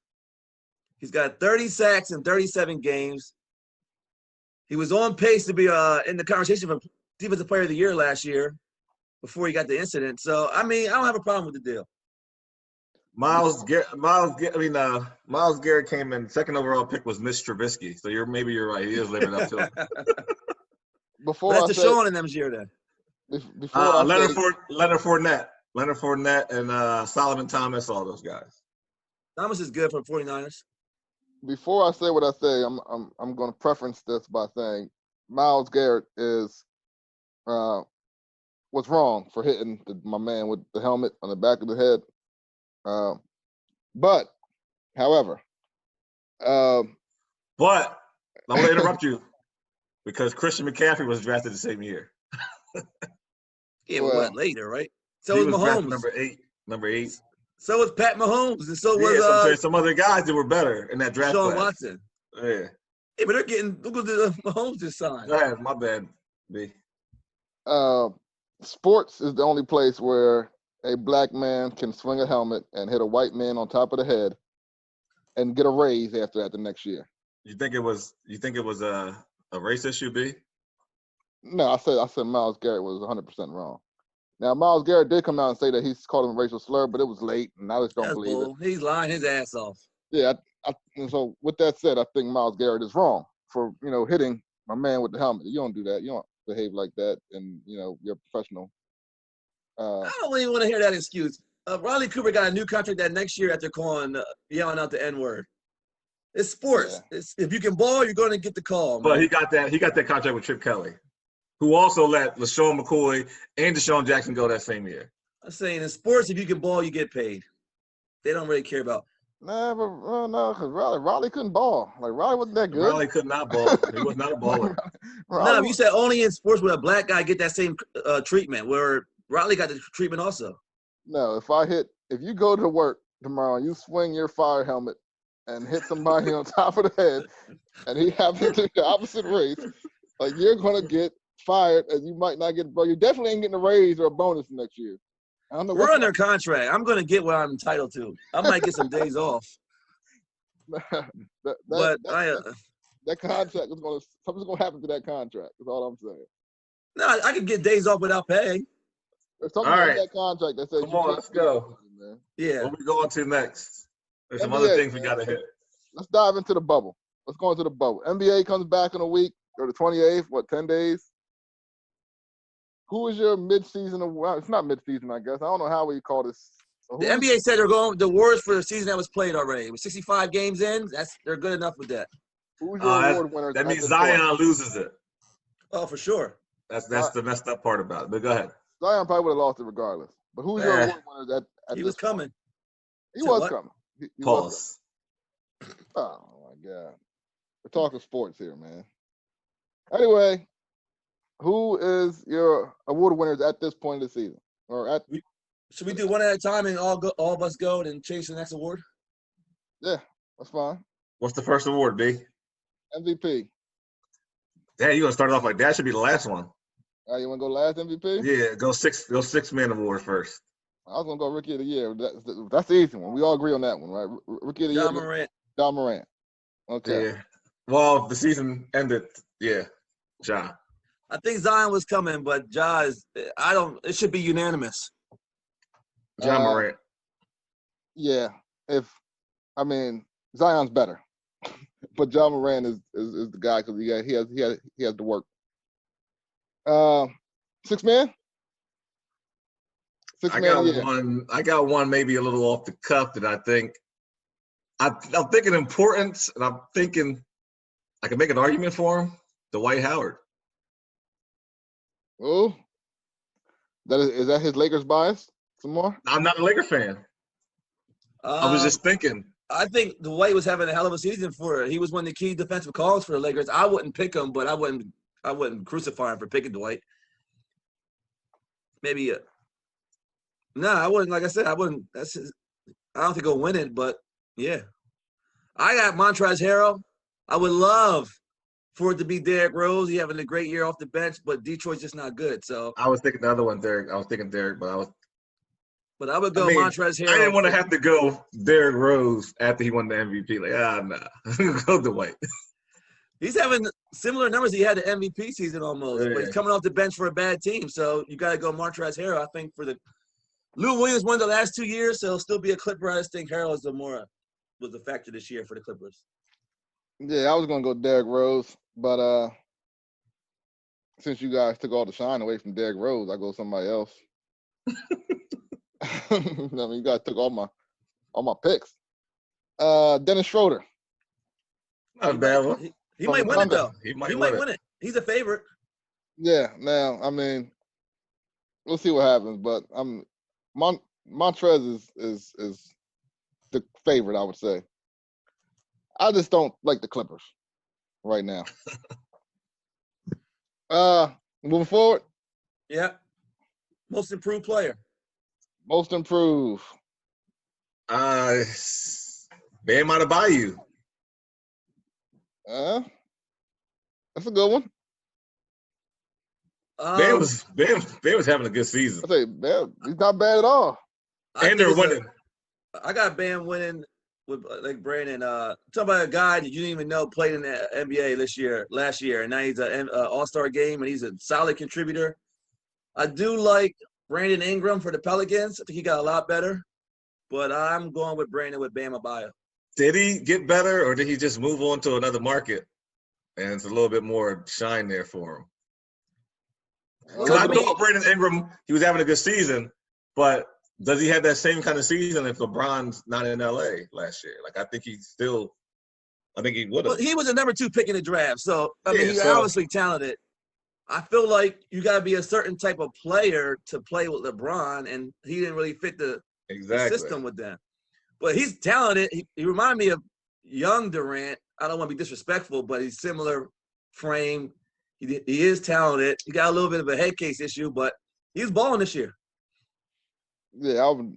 He's got 30 sacks in 37 games. He was on pace to be in the conversation for Defensive Player of the Year last year before he got the incident. So, I mean, I don't have a problem with the deal. Myles Garrett came in. Second overall pick was Mitch Trubisky. So you're right. He is living up to it. That's Deshaun in them year then. Leonard Fournette, and Solomon Thomas, all those guys. Thomas is good for the 49ers. Before I say what I say, I'm going to preference this by saying Myles Garrett was wrong for hitting my man with the helmet on the back of the head. But, however, I'm going to interrupt you because Christian McCaffrey was drafted the same year. Yeah, well, later, right? So was Mahomes. Number eight. So was Pat Mahomes, and so was some other guys that were better in that draft Sean class. Watson. Yeah. Hey, but they're getting look at the Mahomes just signed. Go ahead, my bad, B. Sports is the only place where a black man can swing a helmet and hit a white man on top of the head and get a raise after that the next year. You think it was a race issue, B? No, I said Myles Garrett was 100% wrong. Now, Myles Garrett did come out and say that he's called him a racial slur, but it was late, and I just don't believe it. He's lying his ass off. Yeah, and so with that said, I think Myles Garrett is wrong for, hitting my man with the helmet. You don't do that. You don't behave like that, and, you're a professional. I don't even want to hear that excuse. Riley Cooper got a new contract that next year after yelling out the N-word. It's sports. Yeah. If you can ball, you're going to get the call. But man. he got that contract with Chip Kelly, who also let LaShawn McCoy and Deshaun Jackson go that same year. I'm saying in sports, if you can ball, you get paid. They don't really care about. Nah, but no, because Riley couldn't ball. Like, Riley wasn't that good. Riley could not ball. He was not a baller. No, you said only in sports would a black guy get that same treatment, where Riley got the treatment also. No, if you go to work tomorrow and you swing your fire helmet and hit somebody on top of the head, and he happens to be the opposite race, like, you're going to get fired, and you might not get, bro. You definitely ain't getting a raise or a bonus next year. I don't know. We're under contract. I'm going to get what I'm entitled to. I might get some days off. that contract is something's going to happen to that contract. That's all I'm saying. No, I can get days off without pay. There's something in that contract that says. Come on, let's go. Man. Yeah. What we going to next? There's some other things we got to hit. Let's dive into the bubble. Let's go into the bubble. NBA comes back in a week, or the 28th. 10 days? Who is your mid-season? It's not mid-season, I guess. I don't know how we call this. The NBA said they're going the worst for the season that was played already. With 65 games in, they're good enough with that. Who's your award winner? That means Zion loses it. Oh, for sure. That's the messed up part about it. But go ahead. Zion probably would have lost it regardless. But who's your award winner? He was coming. He was coming. Pause. Oh my God. We're talking sports here, man. Anyway, who is your award winners at this point of the season? Should we do one at a time and all of us go and chase the next award? Yeah, that's fine. What's the first award, B? MVP. Damn, you gonna start it off like that? Should be the last one. You want to go last MVP? Yeah, go six man award first. I was gonna go Rookie of the Year. That's the easy one. We all agree on that one, right? Rookie of the Year. John Morant. Okay. Yeah. Well, the season ended. Yeah, Ja. I think Zion was coming, but Ja is. It should be unanimous. John Morant. Yeah. Zion's better, but John Morant is the guy because he has to work. 6 man. I got one maybe a little off the cuff that I think. I'm thinking importance, and I'm thinking I can make an argument for him. Dwight Howard. Oh, is that his Lakers bias? Some more? I'm not a Lakers fan. I was just thinking. I think Dwight was having a hell of a season for it. He was one of the key defensive calls for the Lakers. I wouldn't pick him, but I wouldn't crucify him for picking Dwight. Maybe No, I wouldn't. Like I said, I wouldn't. I don't think he'll win it, but yeah. I got Montrezl Harrell. I would love for it to be Derrick Rose. He's having a great year off the bench, but Detroit's just not good. So I was thinking the other one, Derek. I was thinking Derek, but I would go Montrezl Harrell. I didn't want to have to go Derrick Rose after he won the MVP. Like, nah. Go Dwight. He's having similar numbers he had the MVP season almost, but he's coming off the bench for a bad team. So you got to go Montrezl Harrell. I think for the Lou Williams won the last 2 years, so he'll still be a Clipper. I just think Harrell is was the factor this year for the Clippers. Yeah, I was gonna go Derrick Rose, but since you guys took all the shine away from Derrick Rose, I go somebody else. I mean, you guys took all my picks. Dennis Schroeder. Not a bad one. He might win it though. He might win it. He's a favorite. Yeah. Now, I mean, we'll see what happens, but Montrez is the favorite, I would say. I just don't like the Clippers right now. Moving forward. Yeah. Most improved player. Most improved. Bam Adebayo. That's a good one. Bam was having a good season. I say Bam, he's not bad at all. And they're winning. I got Bam winning with like Brandon. Talking about a guy that you didn't even know played in the NBA last year, and now he's an All-Star game, and he's a solid contributor. I do like Brandon Ingram for the Pelicans. I think he got a lot better, but I'm going with Brandon with Bam Adebayo. Did he get better, or did he just move on to another market, and it's a little bit more shine there for him? Because I thought Brandon Ingram, he was having a good season, but does he have that same kind of season if LeBron's not in LA last year? Like, I think he would have. Well, he was the number 2 pick in the draft, so I mean, he's obviously talented. I feel like you got to be a certain type of player to play with LeBron, and he didn't really fit the system with them. But he's talented. He reminded me of young Durant. I don't want to be disrespectful, but he's similar frame. He is talented. He got a little bit of a head case issue, but he's balling this year. Yeah, I'm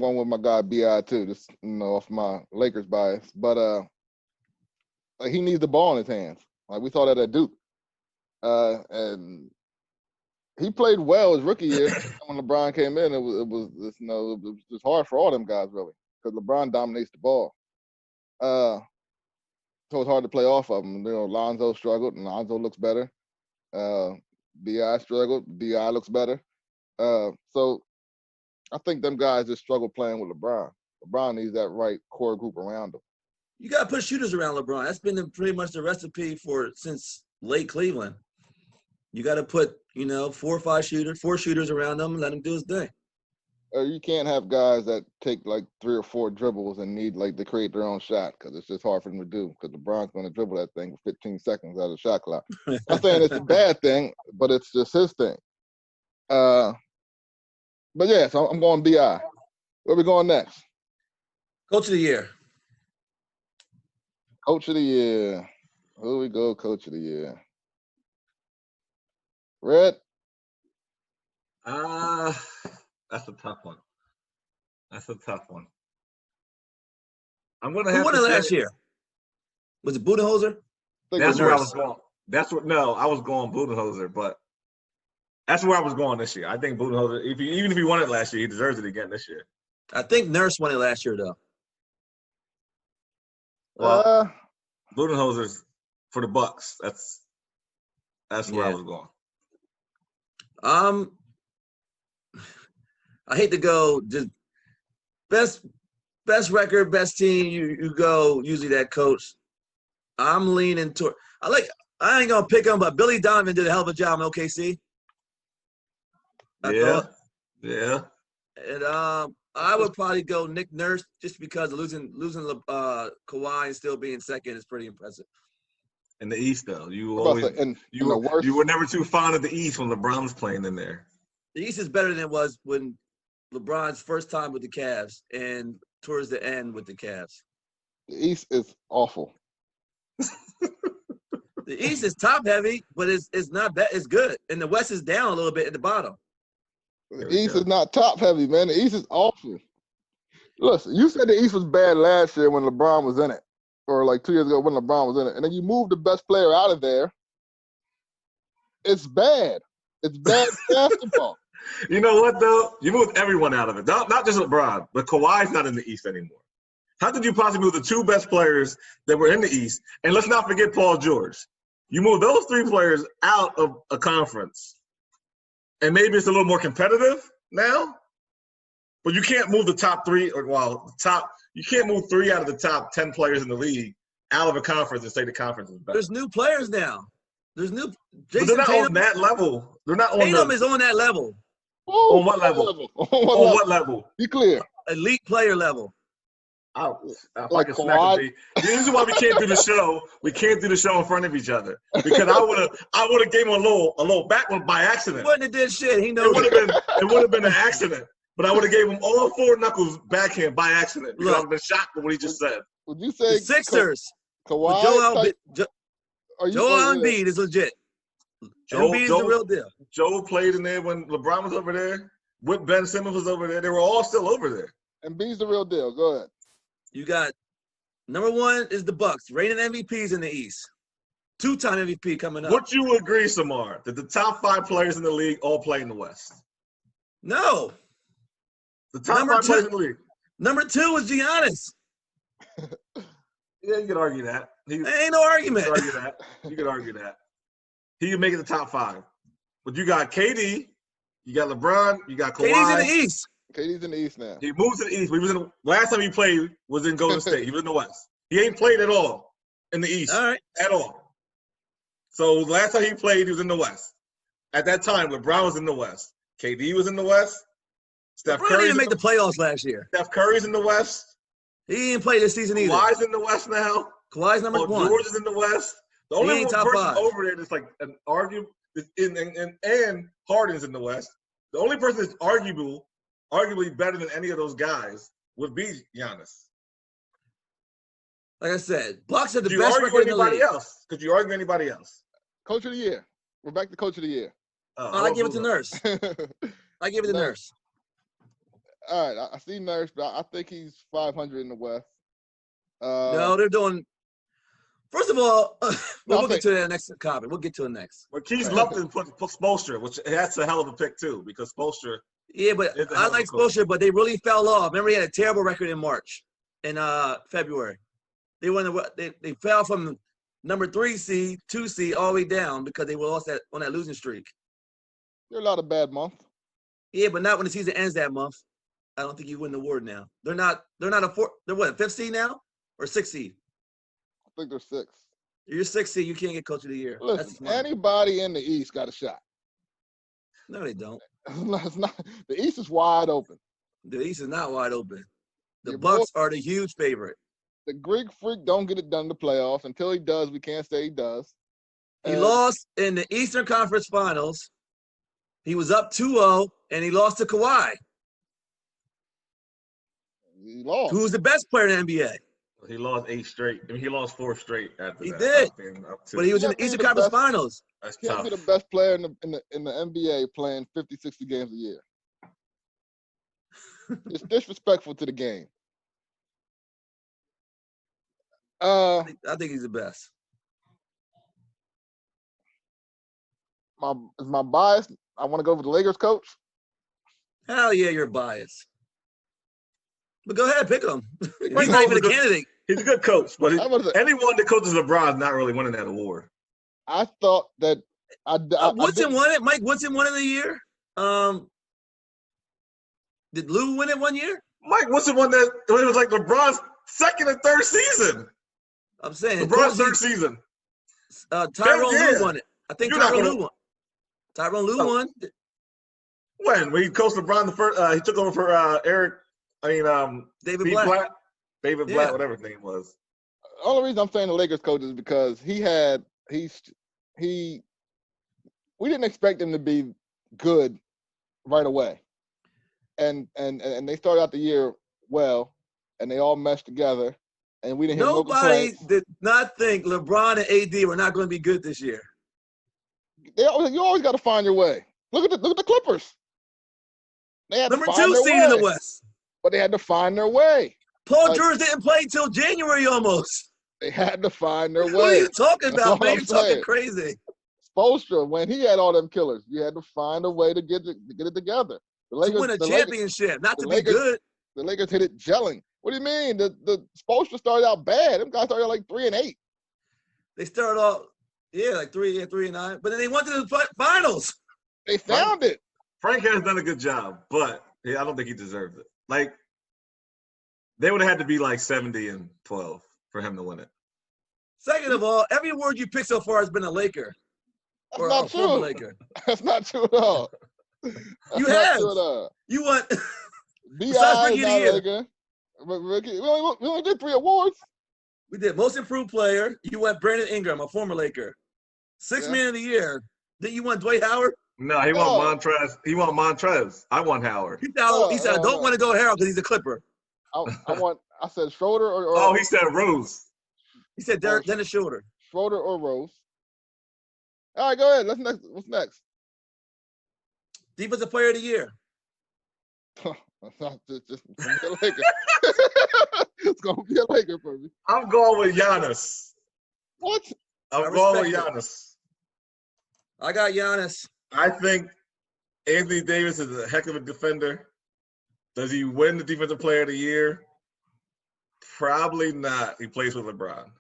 going with my guy BI too, just off my Lakers bias. But like, he needs the ball in his hands. Like we saw that at Duke, and he played well his rookie year. When LeBron came in, it was just hard for all them guys really, because LeBron dominates the ball. So it's hard to play off of him. Lonzo struggled, and Lonzo looks better. BI struggled, BI looks better. So I think them guys just struggle playing with LeBron. LeBron needs that right core group around him. You got to put shooters around LeBron. That's been pretty much the recipe since late Cleveland. You got to put, 4 or 5 shooters, 4 shooters around him and let him do his thing. You can't have guys that take like 3 or 4 dribbles and need to create their own shot, because it's just hard for them to do, because LeBron's going to dribble that thing for 15 seconds out of the shot clock. I'm saying it's a bad thing, but it's just his thing. But yeah, so I'm going BI. Where we going next? Coach of the year. Coach of the year. Who we go? Coach of the year. Red. That's a tough one. I'm gonna have. Who won it last year? Was it Budenholzer? That's where I was going. I was going Budenholzer, but that's where I was going this year. I think Budenholzer, even if he won it last year, he deserves it again this year. I think Nurse won it last year, though. Well, Budenholzer's for the Bucks. That's where I was going. I hate to go just best record, best team. You go usually that coach. I'm leaning toward. I ain't gonna pick him, but Billy Donovan did a hell of a job in OKC. Yeah. And I would probably go Nick Nurse, just because of losing Kawhi and still being second is pretty impressive. In the East, though, you were never too fond of the East when LeBron was playing in there. The East is better than it was when LeBron's first time with the Cavs and towards the end with the Cavs. The East is awful. The East is top heavy, but it's not bad. It's good, and the West is down a little bit at the bottom. The East is not top heavy, man. The East is awful. Listen, you said the East was bad last year when LeBron was in it, or like 2 years ago when LeBron was in it, and then you moved the best player out of there. It's bad. It's bad basketball. You know what, though? You moved everyone out of it. Not just LeBron, but Kawhi's not in the East anymore. How could you possibly move the two best players that were in the East? And let's not forget Paul George. You move those three players out of a conference, and maybe it's a little more competitive now, but you can't move the top three, you can't move 3 out of the top 10 players in the league out of a conference and say the conference is better. There's new players now. There's new. But they're not on that level. They're not on Tatum is on that level. On what level? On what level? Be clear. Elite player level. Like Kawhi. This is why we can't do the show. We can't do the show in front of each other because I would have gave him a little back one by accident. He wouldn't have did shit. He knows it would have been an accident. But I would have gave him all 4 knuckles backhand by accident because I would have been shocked at what he just said. Would you say the Sixers? Kawhi? Joel Embiid is legit. Embiid is the real deal. Joe played in there when LeBron was over there. When Ben Simmons was over there. They were all still over there. Embiid's the real deal. Go ahead. You got number 1 is the Bucks, reigning MVPs in the East. 2-time MVP coming up. Would you agree, Samar, that the top 5 players in the league all play in the West? No. The top 5 players in the league. Number 2 is Giannis. Yeah, you could argue that. There ain't no argument. You could argue that. He could make it the top 5. But you got KD, you got LeBron, you got Kawhi. KD's in the East. KD's in the East now. He moved to the East. Last time he played was in Golden State. He was in the West. He ain't played at all in the East. All right. At all. So last time he played, he was in the West. At that time, LeBron was in the West. KD was in the West. Steph Curry didn't make the playoffs last year. Steph Curry's in the West. He didn't play this season either. Kawhi's in the West now. Kawhi's number 1. George is in the West. The only one person over there that's like an argument, and Harden's in the West. The only person that's arguably better than any of those guys would be Giannis. Like I said, Bucks are the Could best record in the league. Could you argue anybody else? Coach of the year. We're back to Coach of the Year. I give it to Nurse. I give it to Nurse. All right, I see Nurse, but I think he's 500 in the West. No, they're doing. First of all, we'll get to that next topic. We'll get to it next. But Keith Lupton put Spoelstra, which that's a hell of a pick too, because Spoelstra. Yeah, but I like Spoelstra, but they really fell off. Remember, he had a terrible record in March, in February. They fell from number 3 seed, 2 seed, all the way down because they were lost on that losing streak. There are a lot of bad months. Yeah, but not when the season ends that month. I don't think you win the award now. They're not a 4. They're what, 5th seed now or 6th seed? I think they're 6. You're 6th seed. You can't get Coach of the Year. Listen, anybody in the East got a shot. No, they don't. It's not. The East is wide open. The East is not wide open. The Bucks are the huge favorite. The Greek Freak don't get it done in the playoffs. Until he does, we can't say he does. He lost in the Eastern Conference Finals. He was up 2-0, and he lost to Kawhi. He lost. Who's the best player in the NBA? He lost 8 straight. I mean, he lost 4 straight after he that. Did. But he was in the Eastern Conference Finals. That's tough. He can't be the best player in the NBA playing 50, 60 games a year. It's disrespectful to the game. I think he's the best. My bias, I want to go with the Lakers coach. Hell yeah, you're biased. But go ahead, pick him. He's not even a candidate. He's a good coach, but anyone that coaches LeBron is not really winning that award. I thought that Woodson won it. Mike Woodson won it the year. Did Lou win it one year? Mike Woodson won that. It was like LeBron's 2nd and 3rd season. I'm saying LeBron's 3rd season. Tyrone Lue won it. I think Tyrone Lue won. Tyrone Lue won. When he coached LeBron the first, he took over for David Blatt. David Blatt, whatever his name was. The only reason I'm saying the Lakers coach is because we didn't expect him to be good right away. And they started out the year well, and they all meshed together, and we didn't hear no complaints. Nobody did not think LeBron and AD were not going to be good this year. You always got to find your way. Look at the Clippers. They had to Number find 2 their seed in the way. West. But they had to find their way. Paul Like- George didn't play until January almost. They had to find their What are way. you talking That's about, all man? I'm You're talking saying. crazy. Spoelstra, when he had all them killers, you had to find a way to get it together. The Lakers, To win a championship, not to be good. The Lakers hit it gelling. What do you mean? The Spoelstra started out bad. Them guys started out like 3-8. They started off, like 3-9, but then they went to the finals. They found it. Frank has done a good job, but I don't think he deserved it. Like, they would have had to be like 70-12 for him to win it. Second of all, every award you picked so far has been a Laker. That's Or not a former true. Laker. That's not true at all. You That's not have. true at all. You won. B.I. Rookie is of the not Year. Laker. We only did 3 awards. We did most improved player. You went Brandon Ingram, a former Laker. Sixth man of the year. Then you won Dwight Howard. No, he won Montrez. He won Montrez. I won Howard. He said, I don't want to go Harold because he's a Clipper. I said Schroeder or Oh, he said Rose. He said Dennis Schroeder. Schroeder or Rose. All right, go ahead. What's next? Defensive player of the year. It's not just gonna be a Laker. It's gonna be a Laker for me. I'm going with Giannis. What? I'm going with Giannis. I got Giannis. I think Anthony Davis is a heck of a defender. Does he win the Defensive Player of the Year? Probably not. He plays with LeBron.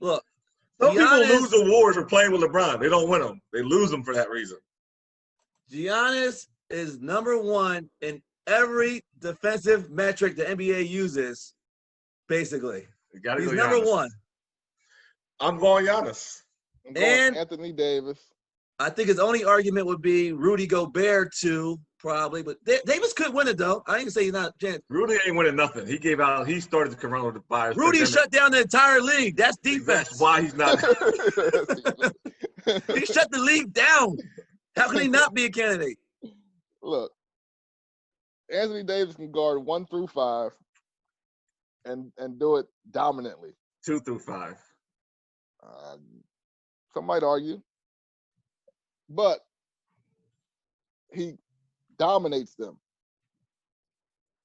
Look, some people Giannis- lose awards for playing with LeBron. They don't win them. They lose them for that reason. Giannis is number 1 in every defensive metric the NBA uses, basically. You gotta He's go number Giannis. 1. I'm going Giannis. I'm going And- Anthony Davis. I think his only argument would be Rudy Gobert too, probably. But Davis could win it though. I ain't gonna say he's not. Rudy ain't winning nothing. He started the coronavirus. Rudy pandemic. shut down the entire league. That's defense. That's why he's not. He shut the league down. How can he not be a candidate? Look, Anthony Davis can guard 1 through 5 and do it dominantly. 2 through 5. Some might argue, but he dominates them,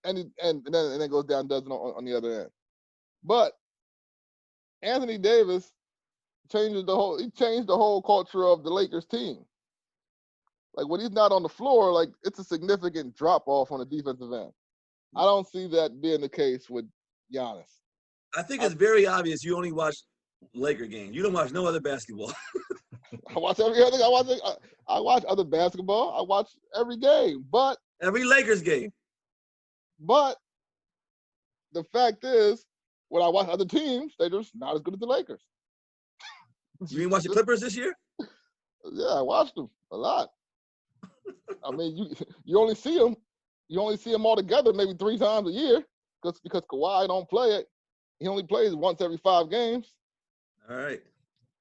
and then goes down and does it on the other end. But Anthony Davis changed the whole culture of the Lakers team. Like when he's not on the floor, like it's a significant drop off on the defensive end. I don't see that being the case with Giannis. I think it's very obvious you only watch Laker games. You don't watch no other basketball. I watch every other. I watch other basketball. I watch every game, but Every Lakers game. the fact is, when I watch other teams, they're just not as good as the Lakers. You didn't watch the Clippers this year? Yeah, I watched them a lot. I mean, you only see them all together maybe 3 times a year because Kawhi don't play it. He only plays once every 5 games. All right.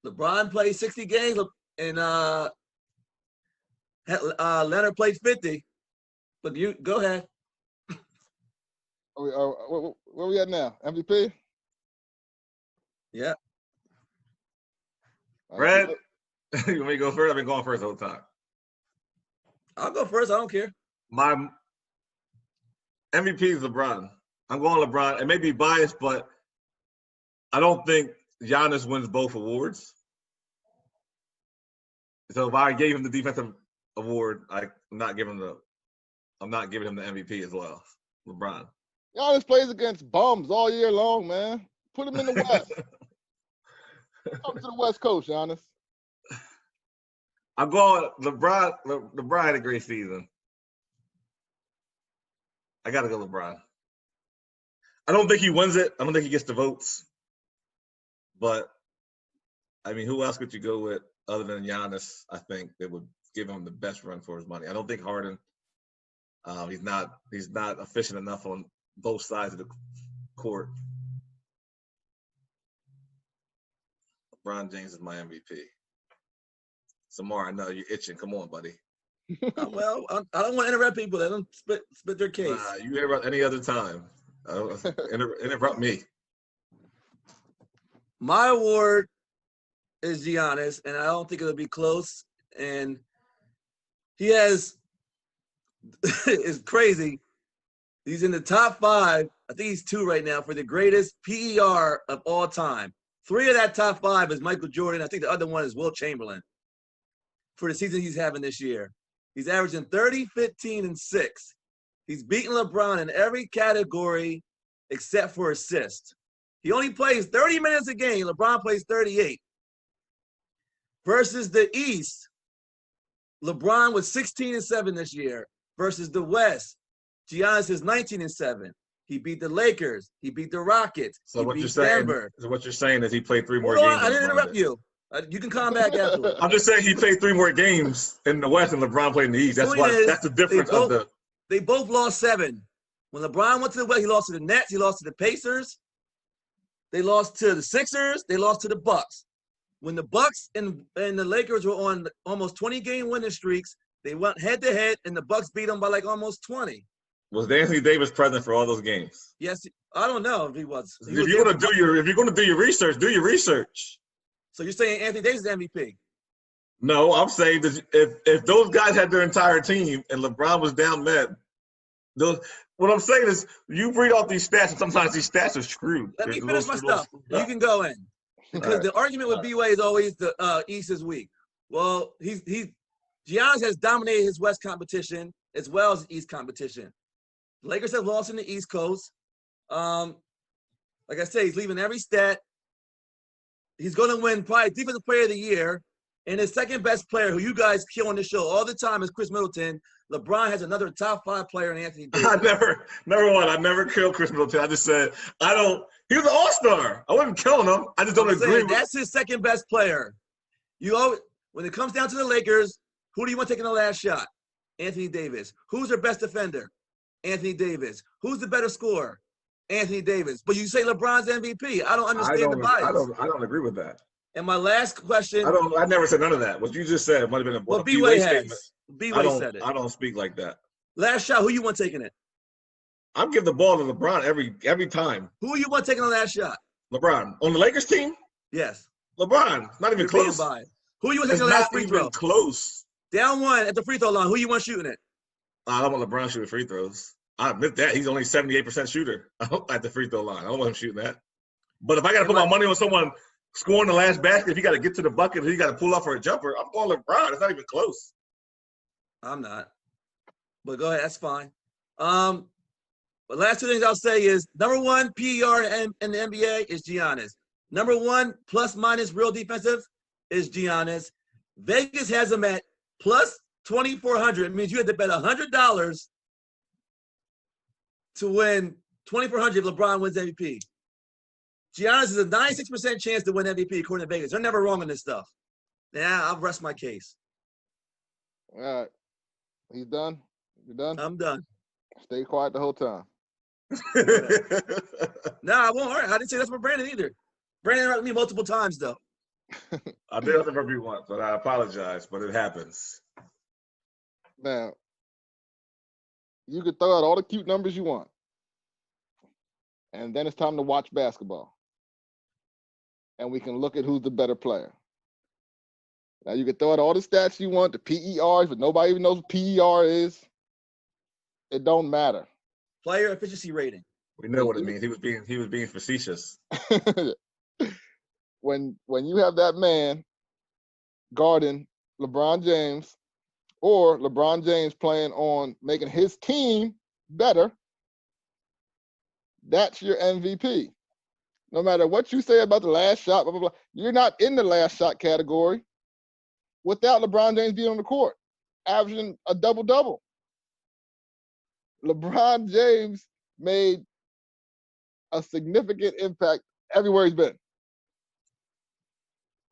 LeBron played 60 games and Leonard played 50. But you go ahead. Where we at now? MVP? Yeah. Brad, you want me to go first? I've been going first the whole time. I'll go first. I don't care. My MVP is LeBron. I'm going LeBron. It may be biased, but I don't think Giannis wins both awards. So if I gave him the defensive award, I'm not giving him the MVP as well. LeBron. Giannis plays against bums all year long, man. Put him in the West. Come to the West Coast, Giannis. I'm going LeBron. LeBron had a great season. I got to go LeBron. I don't think he wins it. I don't think he gets the votes. But, I mean, who else could you go with other than Giannis? I think that would give him the best run for his money. I don't think Harden. He's not efficient enough on both sides of the court. LeBron James is my MVP. Samar, I know you're itching. Come on, buddy. Well, I don't want to interrupt people. They don't spit their case. You interrupt any other time. Interrupt me. My award is Giannis, and I don't think it'll be close. And he has is crazy. He's in the top 5. I think he's 2 right now for the greatest PER of all time. 3 of that top 5 is Michael Jordan. I think the other one is Wilt Chamberlain for the season he's having this year. He's averaging 30, 15, and 6. He's beaten LeBron in every category except for assists. He only plays 30 minutes a game. LeBron plays 38. Versus the East, LeBron was 16-7 this year. Versus the West, Giannis is 19-7. He beat the Lakers. He beat the Rockets. So he what beat you're saying? Denver. So what you're saying is he played 3 more Hold games. on, I didn't interrupt you. You can come back afterwards. I'm just saying he played 3 more games in the West and LeBron played in the East. That's why. That's the difference of the. They both lost 7. When LeBron went to the West, he lost to the Nets. He lost to the Pacers. They lost to the Sixers. They lost to the Bucks. When the Bucks and the Lakers were on almost 20-game winning streaks, they went head-to-head, and the Bucks beat them by like almost 20. Was Anthony Davis present for all those games? Yes, I don't know if he was. If you're going to do your research, do your research. So you're saying Anthony Davis is MVP? No, I'm saying that if those guys had their entire team and LeBron was down bad, what I'm saying is you read off these stats, and sometimes these stats are screwed. Let me finish my stuff. You can go in. Because the argument with B-Way is always the East is weak. Well, Giannis has dominated his West competition as well as the East competition. The Lakers have lost in the East Coast. Like I say, he's leaving every stat. He's going to win probably Defensive Player of the Year. And his second best player, who you guys kill on the show all the time, is Chris Middleton. LeBron has another top 5 player in Anthony Davis. I never killed Chris Middleton. I just said he was an all-star. I wasn't killing him. I just don't agree with. That's his second best player. When it comes down to the Lakers, who do you want taking the last shot? Anthony Davis. Who's their best defender? Anthony Davis. Who's the better scorer? Anthony Davis. But you say LeBron's MVP. I don't understand the bias. I don't agree with that. And my last question. I never said none of that. What you just said might have been a B-Way statement. B-Way said it. I don't speak like that. Last shot. Who you want taking it? I'm giving the ball to LeBron every time. Who you want taking the last shot? LeBron on the Lakers team. Yes. LeBron. Not even close. Who you want taking the last free throw? Close. Down 1 at the free throw line. Who you want shooting it? I don't want LeBron shooting free throws. I admit that he's only 78% shooter at the free throw line. I don't want him shooting that. But if I got to put my money on someone scoring the last basket, if you got to get to the bucket, if you got to pull off for a jumper, I'm going LeBron. It's not even close. I'm not. But go ahead. That's fine. But last 2 things I'll say is number 1 PER in the NBA is Giannis. Number 1 plus minus real defensive is Giannis. Vegas has him at plus 2,400. It means you had to bet $100 to win 2,400 if LeBron wins MVP. Giannis is a 96% chance to win MVP according to Vegas. They're never wrong on this stuff. Yeah, I'll rest my case. All right. He's done? You done? I'm done. Stay quiet the whole time. No, I won't. I didn't say that's for Brandon either. Brandon interrupted me multiple times, though. I did interrupt you once, but I apologize, but it happens. Now, you could throw out all the cute numbers you want. And then it's time to watch basketball. And we can look at who's the better player. Now, you can throw out all the stats you want, the PERs, but nobody even knows what PER is. It don't matter. Player efficiency rating. We know what it means. He was being facetious. When you have that man guarding LeBron James, or LeBron James playing on making his team better, that's your MVP. No matter what you say about the last shot, blah, blah, blah, you're not in the last shot category without LeBron James being on the court, averaging a double-double. LeBron James made a significant impact everywhere he's been.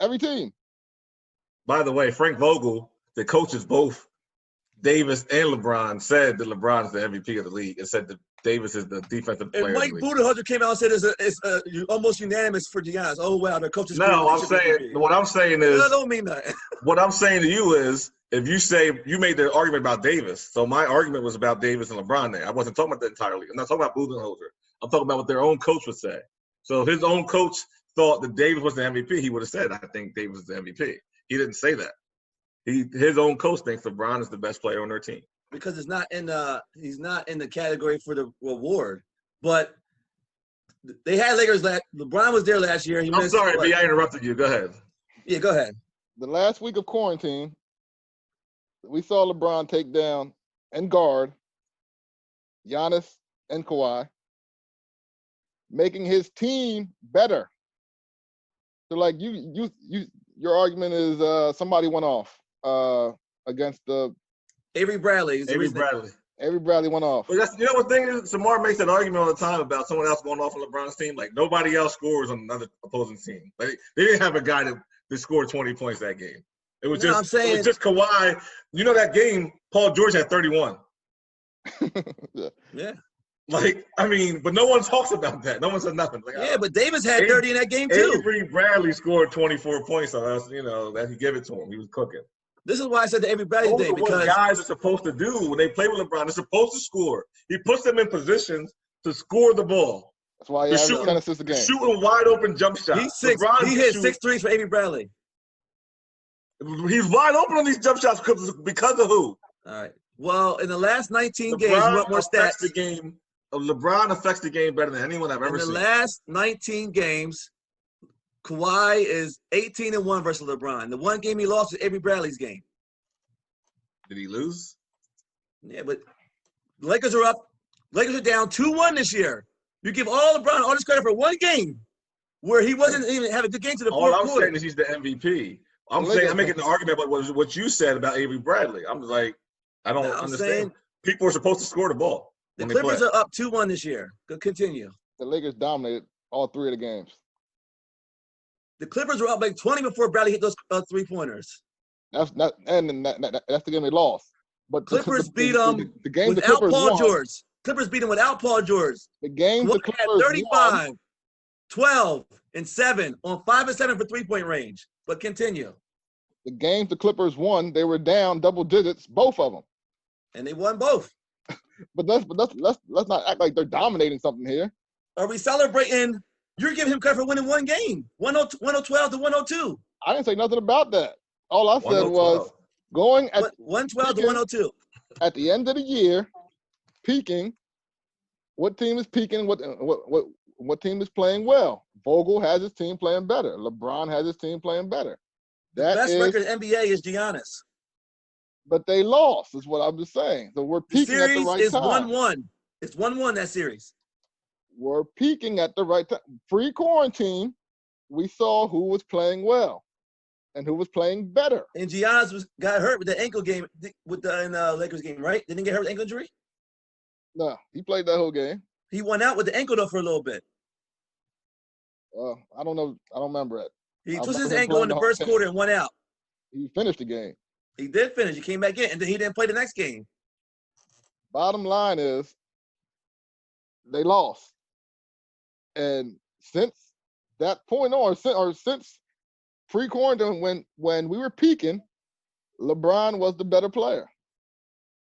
Every team. By the way, Frank Vogel, the coaches both, Davis and LeBron, said that LeBron is the MVP of the league and said that Davis is the defensive player. And Mike Budenholzer came out and said it's almost unanimous for Giannis. Oh, wow, the coaches. No, what I'm saying is. I don't mean that. What I'm saying to you is, if you say you made the argument about Davis, so my argument was about Davis and LeBron there. I wasn't talking about the entire league. I'm not talking about Budenholzer. I'm talking about what their own coach would say. So if his own coach thought that Davis was the MVP, he would have said, I think Davis is the MVP. He didn't say that. His own coach thinks LeBron is the best player on their team. because he's not in the category for the reward. But they had Lakers LeBron was there last year. I'm sorry, B. I interrupted you. Go ahead. Yeah, go ahead. The last week of quarantine, we saw LeBron take down and guard Giannis and Kawhi, making his team better. So, like your argument is somebody went off against the Avery Bradley. Avery Bradley. Avery Bradley went off. But that's, what the thing is, Samar makes that argument all the time about someone else going off on LeBron's team. Like, nobody else scores on another opposing team. Like, they didn't have a guy that scored 20 points that game. It was it was just Kawhi. You know that game, Paul George had 31. Yeah. Like, I mean, but no one talks about that. No one says nothing. Like, yeah, but Davis had 30 in that game too. Avery Bradley scored 24 points on us. That he gave it to him. He was cooking. This is why I said the Avery Bradley thing, because what guys are supposed to do when they play with LeBron. They're supposed to score. He puts them in positions to score the ball. That's why he averaged 10 assists a game. Shooting wide open jump shots. He hit 6 threes for Avery Bradley. He's wide open on these jump shots because of who? All right. Well, in the last 19 games, you want more stats? LeBron affects the game better than anyone I've ever seen. In the last 19 games, Kawhi is 18-1 versus LeBron. The one game he lost was Avery Bradley's game. Did he lose? Yeah, but the Lakers are up. Lakers are down 2-1 this year. You give LeBron all this credit for one game where he wasn't even having a good game to the fourth quarter. All I'm saying is he's the MVP. I'm making an argument about what you said about Avery Bradley. I'm like, I don't understand. People are supposed to score the ball. The Clippers are up 2-1 this year. Go continue. The Lakers dominated all 3 of the games. The Clippers were up like 20 before Bradley hit those 3-pointers. That's the game they lost. But Clippers beat them without Paul George. Clippers beat them without Paul George. The game the Clippers had 35, 12, and 7 on 5 and 7 for 3-point range. But continue. The games the Clippers won, they were down double digits, both of them. And they won both. But let's not act like they're dominating something here. Are we celebrating? You're giving him credit for winning one game, 112 to 102. I didn't say nothing about that. All I said was going at 112 to 102. At the end of the year, peaking. What team is peaking? What team is playing well? Vogel has his team playing better. LeBron has his team playing better. The best record in the NBA is Giannis. But they lost, is what I'm just saying. So we're peaking at the right time. The series is 1-1. It's 1-1, that series. We're peaking at the right time. Pre-quarantine, we saw who was playing well and who was playing better. And Giannis got hurt with the ankle game in the Lakers game, right? Didn't he get hurt with ankle injury? No, he played that whole game. He went out with the ankle, though, for a little bit. I don't know. I don't remember it. He twisted his ankle in the first quarter and went out. He finished the game. He did finish. He came back in, and then he didn't play the next game. Bottom line is they lost. And since that point on, or since pre-quarantine, when we were peaking, LeBron was the better player.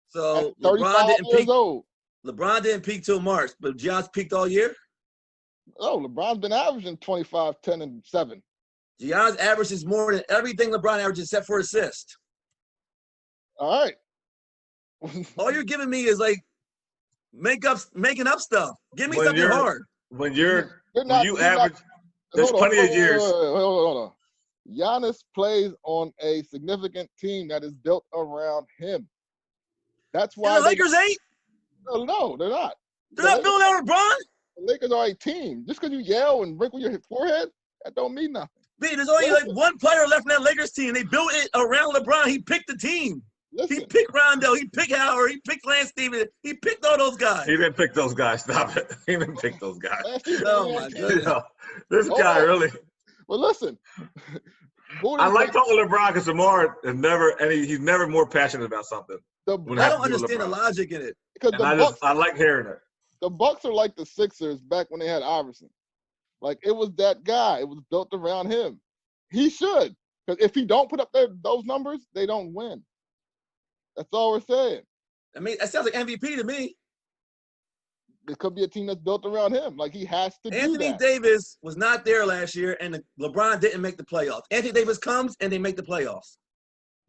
So at 35 years old. LeBron didn't peak till March, but Giannis peaked all year? Oh, LeBron's been averaging 25, 10, and 7. Giannis averages more than everything LeBron averages except for assists. All right. All you're giving me is like making up stuff. Give me something hard. When you average, there's plenty of years. Hold on. Giannis plays on a significant team that is built around him. That's why the Lakers ain't. No, they're not. They're not building out LeBron. The Lakers are a team. Just because you yell and wrinkle your forehead, that don't mean nothing. There's only like one player left in that Lakers team. They built it around LeBron. He picked the team. Listen. He picked Rondo. He picked Howard. He picked Lance Stevens. He picked all those guys. He didn't pick those guys. Stop it. He didn't pick those guys. Oh, my goodness. This guy really. Well, listen. I like talking to LeBron because Samar is he's never more passionate about something. I don't understand the logic in it. Because I like hearing it. The Bucks are like the Sixers back when they had Iverson. Like, it was that guy. It was built around him. He should. Because if he don't put up those numbers, they don't win. That's all we're saying. I mean, that sounds like MVP to me. It could be a team that's built around him. Like, he has to do that. Anthony Davis was not there last year, and LeBron didn't make the playoffs. Anthony Davis comes, and they make the playoffs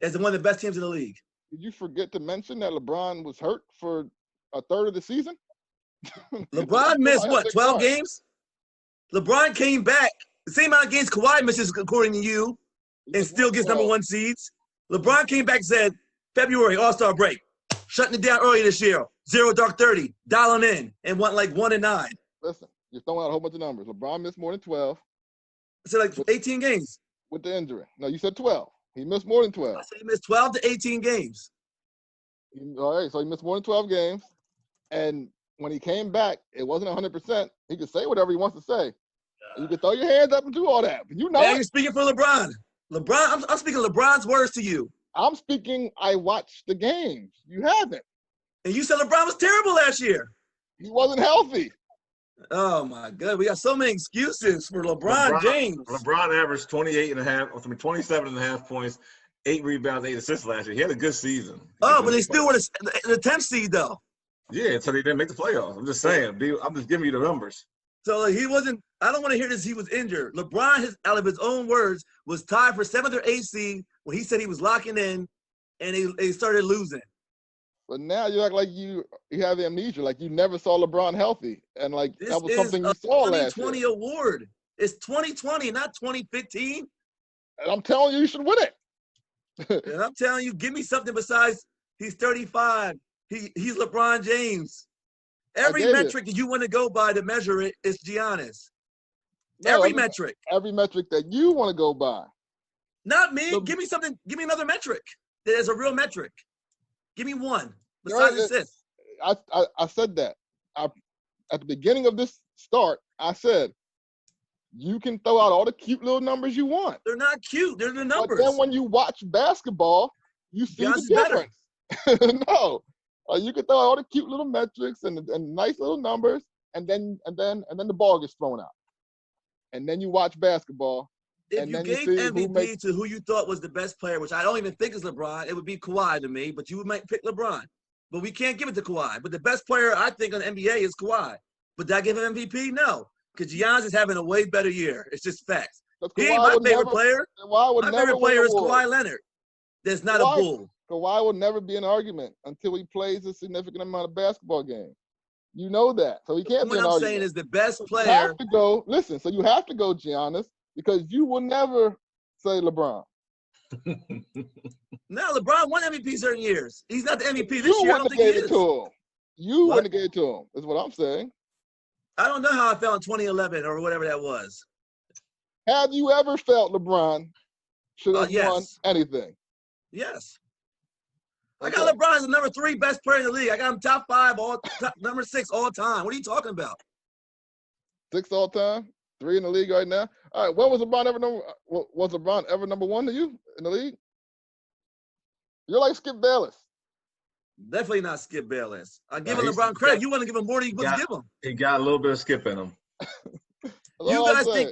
as one of the best teams in the league. Did you forget to mention that LeBron was hurt for a third of the season? LeBron missed what, 12 games? LeBron came back the same amount of games Kawhi misses, according to you, and still gets number 1 seeds. LeBron came back and said, February All-Star break, shutting it down early this year, 0 dark 30, dialing in, and went like 1-9. Listen, you're throwing out a whole bunch of numbers. LeBron missed more than 12. I said like 18 games. With the injury. No, you said 12. He missed more than 12. I said he missed 12 to 18 games. All right, so he missed more than 12 games. And when he came back, it wasn't 100%. He could say whatever he wants to say. You can throw your hands up and do all that. But you know you're speaking for LeBron. I'm speaking LeBron's words to you. I'm speaking, I watched the games. You haven't. And you said LeBron was terrible last year. He wasn't healthy. Oh, my God. We got so many excuses for LeBron James. LeBron averaged 27.5 points, 8 rebounds, 8 assists last year. He had a good season. But they still were the 10th seed, though. Yeah, so they didn't make the playoffs. I'm just saying. I'm just giving you the numbers. So he wasn't – I don't want to hear this. He was injured. LeBron, out of his own words, was tied for 7th or 8th seed when he said he was locking in, and they started losing. But now you act like you have amnesia, like you never saw LeBron healthy, and like that was something you saw last year. This is a 2020 award. It's 2020, not 2015. And I'm telling you should win it. And I'm telling you, give me something besides he's 35. He's LeBron James. Every metric that you want to go by to measure it is Giannis. Every metric that you want to go by. Not me. Give me something. Give me another metric that is a real metric. Give me one besides assists. I said that. At the beginning of this start, I said, you can throw out all the cute little numbers you want. They're not cute. They're the numbers. But then when you watch basketball, you see the difference. No. You can throw out all the cute little metrics and nice little numbers, and then the ball gets thrown out. And then you watch basketball. If you gave MVP to who you thought was the best player, which I don't even think is LeBron, it would be Kawhi to me, but you might pick LeBron. But we can't give it to Kawhi. But the best player, I think, on the NBA is Kawhi. But did I give him MVP? No. Because Giannis is having a way better year. It's just facts. He ain't my favorite player. My favorite player is Kawhi Leonard. That's not a bull. Kawhi will never be an argument until he plays a significant amount of basketball games. You know that. So he can't be an argument. What I'm saying is the best player. You have to go, listen, so you have to go Giannis, because you will never say LeBron. No, LeBron won MVP certain years. He's not the MVP this year. I don't think he is. You wouldn't have gave it to him, is what I'm saying. I don't know how I felt in 2011 or whatever that was. Have you ever felt LeBron should have won anything? Yes. I got LeBron as the number 3 best player in the league. I got him top 5, number 6 all time. What are you talking about? 6 all time? 3 in the league right now? All right, when was LeBron ever number 1 to you in the league? You're like Skip Bayless. Definitely not Skip Bayless. I'm giving LeBron credit. You want to give him more than you want to give him. He got a little bit of Skip in him. You guys think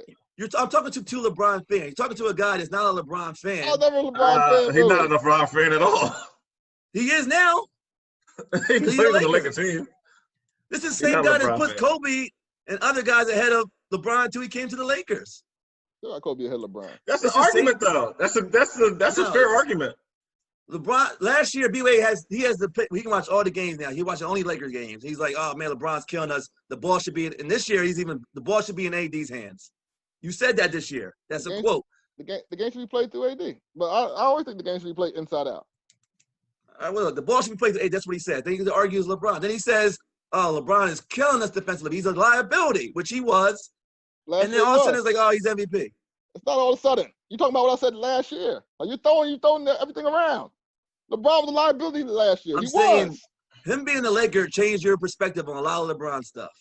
I'm talking to 2 LeBron fans. You're talking to a guy that's not a LeBron fan. I'm never a LeBron fan. He's not a LeBron fan at all. He is now. He plays on the Lakers team. This is the same guy that put Kobe and other guys ahead of LeBron until he came to the Lakers. Still got Kobe ahead of LeBron. That's an argument, though. That's a fair argument. LeBron last year, B-Way he can watch all the games now. He watched only Lakers games. He's like, oh man, LeBron's killing us. The ball should be and this year the ball should be in AD's hands. You said that this year. That's a quote. The game should be played through AD. But I always think the game should be played inside out. All right, well, look, the ball should be played through AD. That's what he said. Then he argues LeBron. Then he says, oh, LeBron is killing us defensively. He's a liability, which he was. And then all of a sudden it's like, oh, he's MVP. It's not all of a sudden. You're talking about what I said last year. Like you're throwing everything around. LeBron was a liability last year. I'm saying him being the Laker changed your perspective on a lot of LeBron stuff.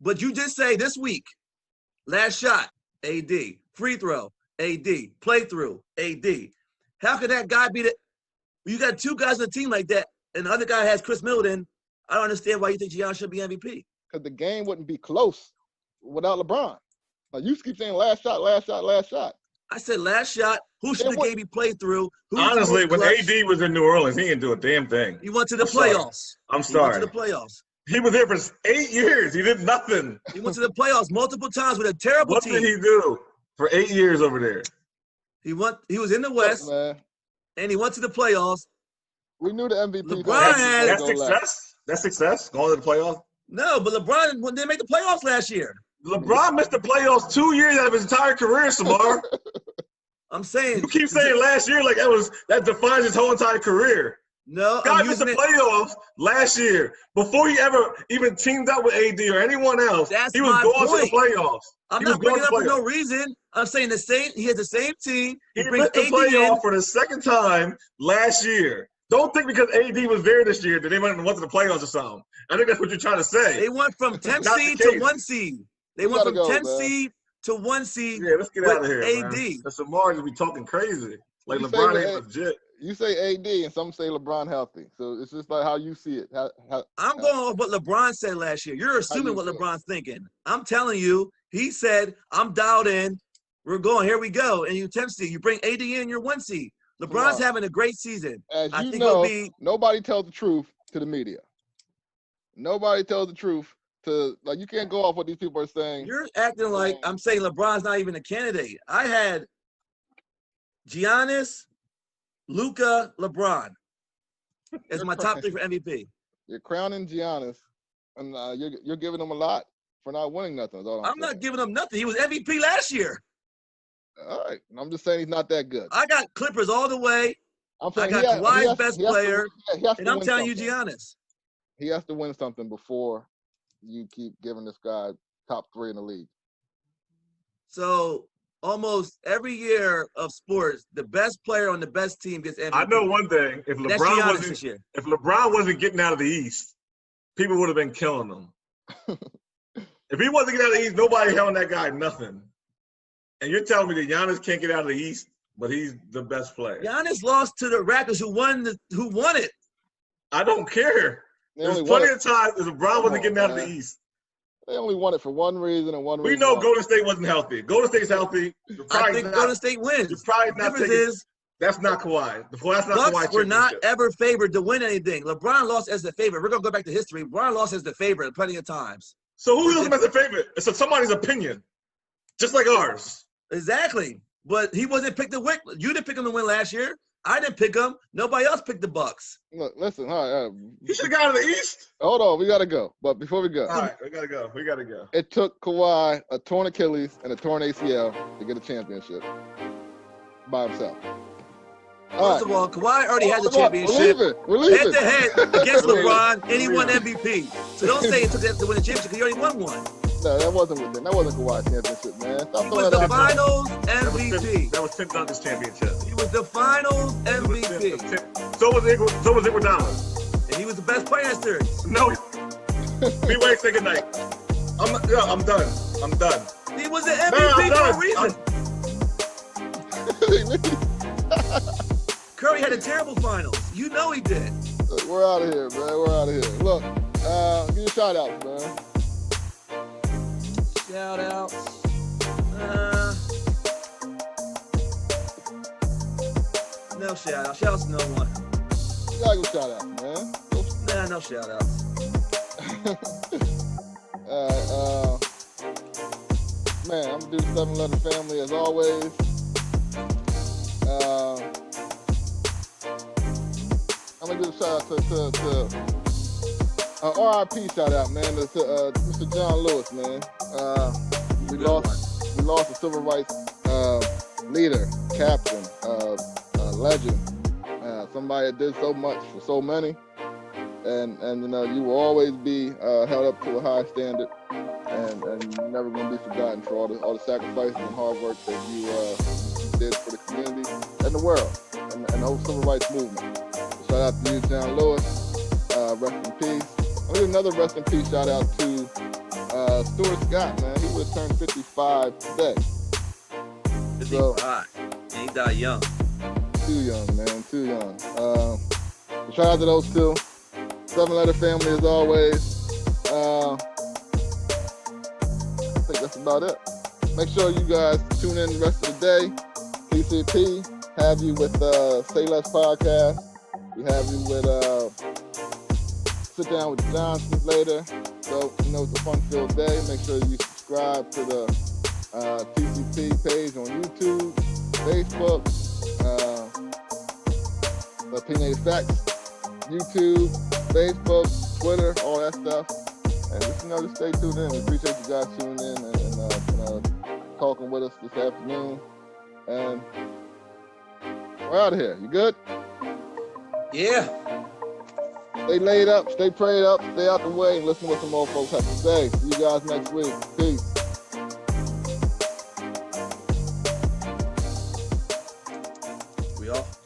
But you did say this week, last shot, AD. Free throw, AD. Playthrough, AD. How could that guy be the – you got 2 guys on the team like that, and the other guy has Chris Middleton. I don't understand why you think Giannis should be MVP. Because the game wouldn't be close without LeBron. Like you keep saying last shot, last shot, last shot. I said last shot. Who should the game be played through? Honestly, when AD was in New Orleans, he didn't do a damn thing. He went to the playoffs. I'm sorry. He went to the playoffs. He was there for 8 years. He did nothing. He went to the playoffs multiple times with a terrible team. What did he do for 8 years over there? He was in the West, and he went to the playoffs, We knew the MVP. LeBron had- That's success. That's success. Going to the playoffs. No, but LeBron didn't make the playoffs last year. LeBron missed the playoffs 2 years out of his entire career, Samar. I'm saying You keep saying last year like that defines his whole entire career. no. Guy I'm missed the using it. playoffs last year before he ever even teamed up with AD or anyone else. That's He was my going to point. the playoffs. I'm He was not bringing going up to for no playoffs. reason. I'm saying the same. He has the same team. He He brings missed the AD in. playoff for the second time last year. Don't think because AD was there this year that they went to the playoffs or something. I think that's what you're trying to say. They went from 10 Not the seed to case. 1 seed. They We went gotta from go, 10 man. seed to 1 seed. Yeah, let's get with out of here, AD. man. And Samar just be talking crazy. Like You say LeBron that- ain't legit. You say AD and some say LeBron healthy. So it's just like how you see it. I'm going off what LeBron said last year. You're assuming you what feel? LeBron's thinking. I'm telling you, he said, I'm dialed in. We're going. Here we go. And you 10 seed. You bring AD in, you're 1 seed. LeBron's on. having a great season. As I you think he'll know, be. nobody tells the truth to the media. Nobody tells the truth to, like, you can't go off what these people are saying. You're acting like I'm saying LeBron's not even a candidate. I had Giannis, Luka, LeBron as my top 3 for MVP. You're crowning Giannis, and you're giving him a lot for not winning nothing. Is all I'm I'm not saying. giving him nothing. He was MVP last year. All right. I'm just saying he's not that good. I got Clippers all the way, I'm I saying got he has- Kawhi's he has- best he has to- player, yeah, he has to and I'm win telling you, something. Giannis. He has to win something before you keep giving this guy top 3 in the league. So almost every year of sports, the best player on the best team gets MVP. I know one thing. If That's LeBron Giannis wasn't this year. if LeBron wasn't getting out of the East, people would have been killing him. If he wasn't getting out of the East, nobody held that guy nothing. And you're telling me that Giannis can't get out of the East, but he's the best player. Giannis lost to the Raptors, who won it. I don't care. They There's only won plenty it. of times if LeBron wasn't getting out of the man. East. They only won it for one reason and one We reason. know only. Golden State wasn't healthy. Golden State's healthy. You're I probably think not, Golden State wins. You're probably The not difference taking. is That's not Kawhi. That's not Kawhi. Bucks were not championship. ever favored to win anything. LeBron lost as the favorite. We're gonna go back to history. LeBron lost as the favorite plenty of times. So who is him as a favorite? It's somebody's opinion, just like ours. Exactly. But he wasn't picked to win. You didn't pick him to win last year. I didn't pick him. Nobody else picked the Bucks. Look, listen, all right. He should have got out of the East. Hold on, we gotta go. But before we go, All right, we gotta go. We gotta go. it took Kawhi a torn Achilles and a torn ACL to get a championship by himself. All First right. of all, Kawhi already has a Come on, championship. We're leaving. Head to head against We're leaving. LeBron, and he won MVP. So don't say it took that to win the championship because he already won one. No, that wasn't with him. That wasn't Kawhi's championship, man. Stop He throwing was that the out there. finals That was MVP. That was Tim Duncan's championship. He was the finals MVP. So was Iguodala. And he was the best player in that series. No. Me wait, say goodnight. I'm done. I'm done. He was the I'm MVP for a done. reason. Curry had a terrible finals. You know he did. We're out of here, man. We're out of here. Look, give you a shout out, man. Shout outs. No shout outs. Shout outs to no one. You gotta give a shout out, man. Nah, no shout outs. Man, I'm gonna do the 7-letter family as always. I'm gonna give a shout out to RIP shout out, man, to Mr. John Lewis, man. We lost a civil rights leader, captain, legend, somebody that did so much for so many, and you know, you will always be held up to a high standard, and you're never gonna be forgotten for all the sacrifices and hard work that you did for the community and the world and the whole civil rights movement. Shout out to you, John Lewis. Rest in peace. I'll give another rest in peace shout out to Stuart Scott, man. He would have turned 55 today. 55. And he died young. Too young, man. Too young. Shout out to those two. 7-letter family as always. I think that's about it. Make sure you guys tune in the rest of the day. PCP, have you with Say Less Podcast. We have you with Sit Down with the Johnsons later. So, you know, it's a fun-filled day. Make sure you subscribe to the TCP page on YouTube, Facebook, Opinionated Facts YouTube, Facebook, Twitter, all that stuff. And just stay tuned in. We appreciate you guys tuning in and talking with us this afternoon. And we're out of here. You good? Yeah. Stay laid up, stay prayed up, stay out the way, and listen to what some more folks have to say. See you guys next week. Peace. We off.